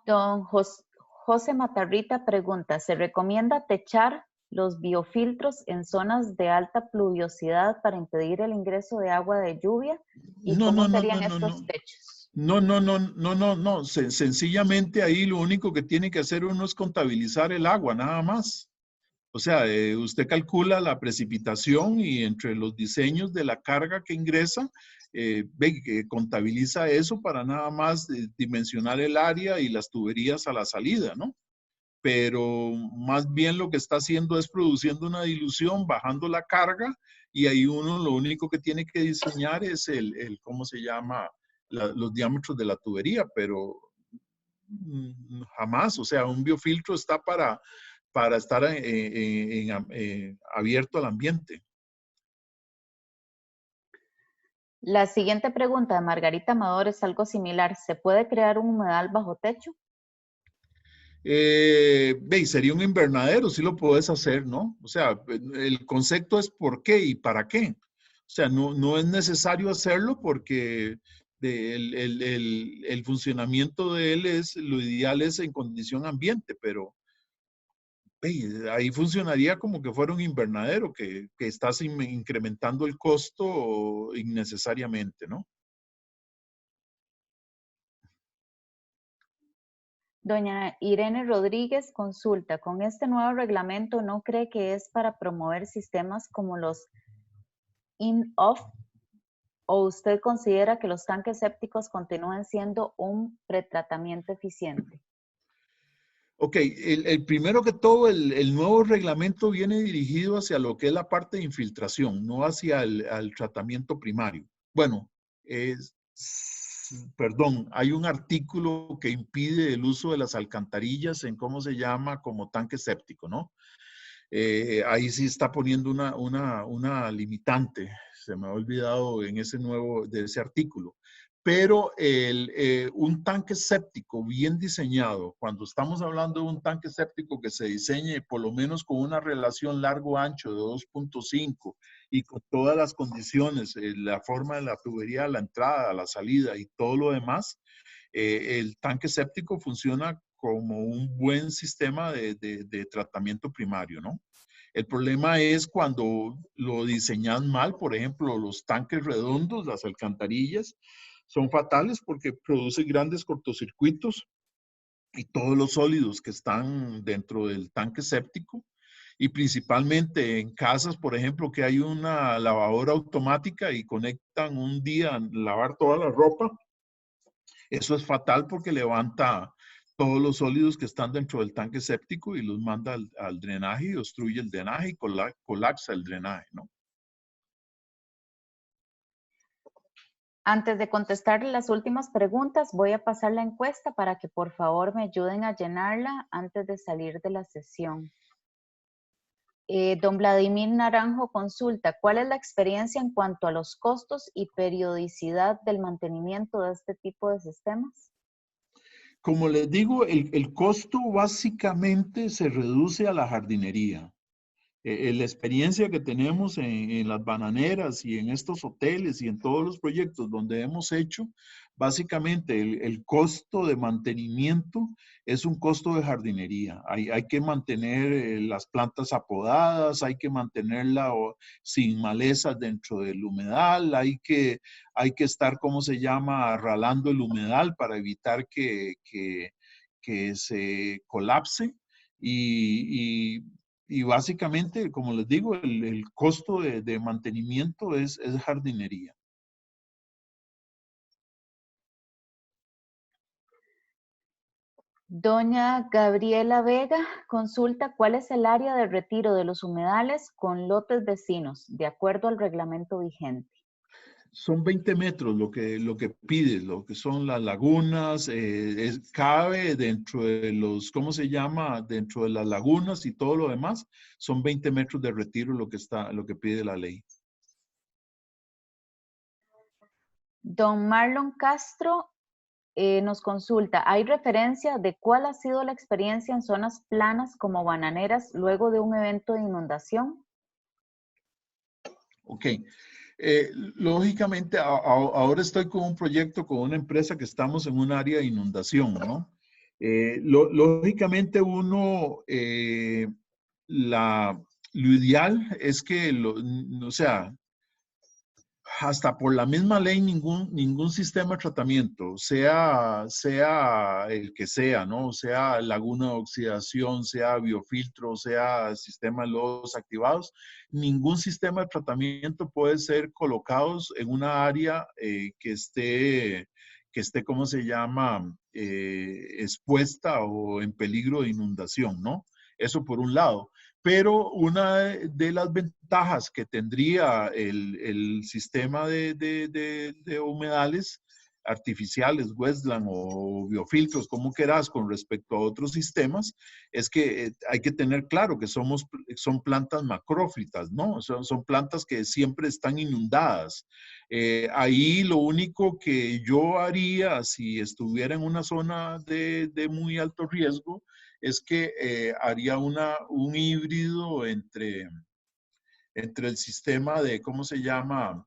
Don José Matarrita pregunta, ¿se recomienda techar los biofiltros en zonas de alta pluviosidad para impedir el ingreso de agua de lluvia? ¿Y No, cómo no, no, serían no, no, estos no. techos? No. Sencillamente ahí lo único que tiene que hacer uno es contabilizar el agua, nada más. O sea, usted calcula la precipitación y entre los diseños de la carga que ingresa, contabiliza eso para nada más dimensionar el área y las tuberías a la salida, ¿no? Pero más bien lo que está haciendo es produciendo una dilución, bajando la carga, y ahí uno lo único que tiene que diseñar es ¿cómo se llama? Los diámetros de la tubería, pero jamás, o sea, un biofiltro está para estar abierto al ambiente. La siguiente pregunta de Margarita Amador es algo similar. ¿Se puede crear un humedal bajo techo? Sería un invernadero, sí lo puedes hacer, ¿no? O sea, el concepto es por qué y para qué. O sea, no es necesario hacerlo porque el funcionamiento de él lo ideal es en condición ambiente, pero ahí funcionaría como que fuera un invernadero, que estás incrementando el costo innecesariamente, ¿no? Doña Irene Rodríguez consulta, ¿con este nuevo reglamento no cree que es para promover sistemas como los in-off o usted considera que los tanques sépticos continúen siendo un pretratamiento eficiente? Ok, el primero que todo, el nuevo reglamento viene dirigido hacia lo que es la parte de infiltración, no hacia el tratamiento primario. Bueno, perdón, hay un artículo que impide el uso de las alcantarillas en, ¿cómo se llama? Como tanque séptico, ¿no? Ahí sí está poniendo una limitante, se me ha olvidado en ese de ese artículo. Pero un tanque séptico bien diseñado, cuando estamos hablando de un tanque séptico que se diseñe por lo menos con una relación largo-ancho de 2.5 y con todas las condiciones, la forma de la tubería, la entrada, la salida y todo lo demás, el tanque séptico funciona como un buen sistema de tratamiento primario, ¿no? El problema es cuando lo diseñan mal, por ejemplo, los tanques redondos, las alcantarillas, son fatales porque producen grandes cortocircuitos y todos los sólidos que están dentro del tanque séptico y principalmente en casas, por ejemplo, que hay una lavadora automática y conectan un día a lavar toda la ropa, eso es fatal porque levanta todos los sólidos que están dentro del tanque séptico y los manda al drenaje y obstruye el drenaje y colapsa el drenaje, ¿no? Antes de contestar las últimas preguntas, voy a pasar la encuesta para que por favor me ayuden a llenarla antes de salir de la sesión. Don Vladimir Naranjo consulta, ¿cuál es la experiencia en cuanto a los costos y periodicidad del mantenimiento de este tipo de sistemas? Como les digo, el costo básicamente se reduce a la jardinería. La experiencia que tenemos en las bananeras y en estos hoteles y en todos los proyectos donde hemos hecho, básicamente el costo de mantenimiento es un costo de jardinería. Hay que mantener las plantas apodadas, hay que mantenerla sin malezas dentro del humedal, hay que estar, ¿cómo se llama?, arralando el humedal para evitar que se colapse. Y básicamente, como les digo, el costo de mantenimiento es jardinería. Doña Gabriela Vega consulta cuál es el área de retiro de los humedales con lotes vecinos, de acuerdo al reglamento vigente. Son 20 metros lo que pide, lo que son las lagunas, cabe dentro de los, ¿cómo se llama? Dentro de las lagunas y todo lo demás, son 20 metros de retiro lo que pide la ley. Don Marlon Castro nos consulta, ¿hay referencia de cuál ha sido la experiencia en zonas planas como bananeras luego de un evento de inundación? Ok. Lógicamente, ahora estoy con un proyecto con una empresa que estamos en un área de inundación, ¿no? Lógicamente lo ideal es que, o sea, hasta por la misma ley, ningún sistema de tratamiento, sea el que sea, ¿no? Sea laguna de oxidación, sea biofiltro, sea sistema de lodos activados, ningún sistema de tratamiento puede ser colocados en una área que esté, ¿cómo se llama? Expuesta o en peligro de inundación, ¿no? Eso por un lado. Pero una de las ventajas que tendría el sistema de humedales artificiales, wetland o biofiltros, como quieras, con respecto a otros sistemas, es que hay que tener claro que son plantas macrófitas, ¿no? Son plantas que siempre están inundadas. Ahí lo único que yo haría si estuviera en una zona de muy alto riesgo es que haría un híbrido entre el sistema de, ¿cómo se llama?,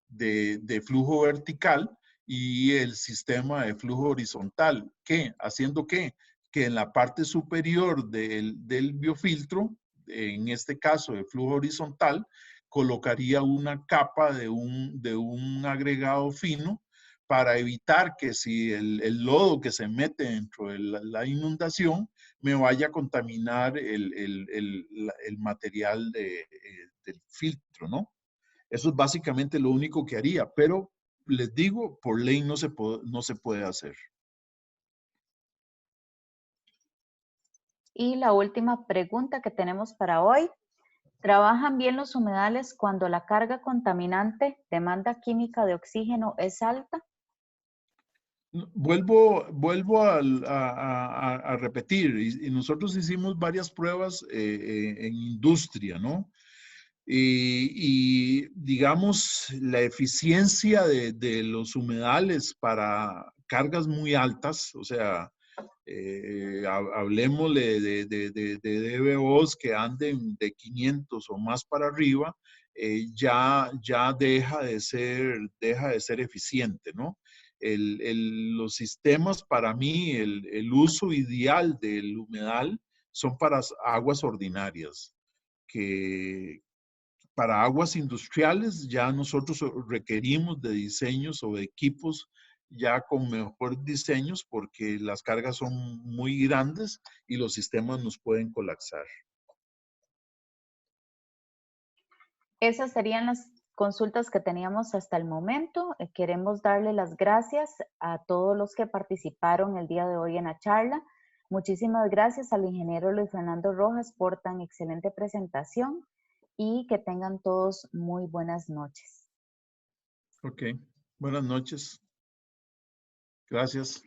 de flujo vertical y el sistema de flujo horizontal. ¿Qué? ¿Haciendo qué? Que en la parte superior del biofiltro, en este caso de flujo horizontal, colocaría una capa de un agregado fino para evitar que si el lodo que se mete dentro de la inundación me vaya a contaminar el material del filtro, ¿no? Eso es básicamente lo único que haría, pero les digo, por ley no se puede hacer. Y la última pregunta que tenemos para hoy, ¿trabajan bien los humedales cuando la carga contaminante, demanda química de oxígeno es alta? Vuelvo a repetir, y nosotros hicimos varias pruebas en industria, ¿no? Digamos, la eficiencia de los humedales para cargas muy altas, o sea, hablemosle de DBOs que anden de 500 o más para arriba, ya deja de ser eficiente, ¿no? Los sistemas, para mí, el uso ideal del humedal son para aguas ordinarias, que para aguas industriales ya nosotros requerimos de diseños o de equipos ya con mejores diseños porque las cargas son muy grandes y los sistemas nos pueden colapsar. Esas serían las consultas que teníamos hasta el momento. Queremos darle las gracias a todos los que participaron el día de hoy en la charla. Muchísimas gracias al ingeniero Luis Fernando Rojas por tan excelente presentación y que tengan todos muy buenas noches. Ok, buenas noches. Gracias.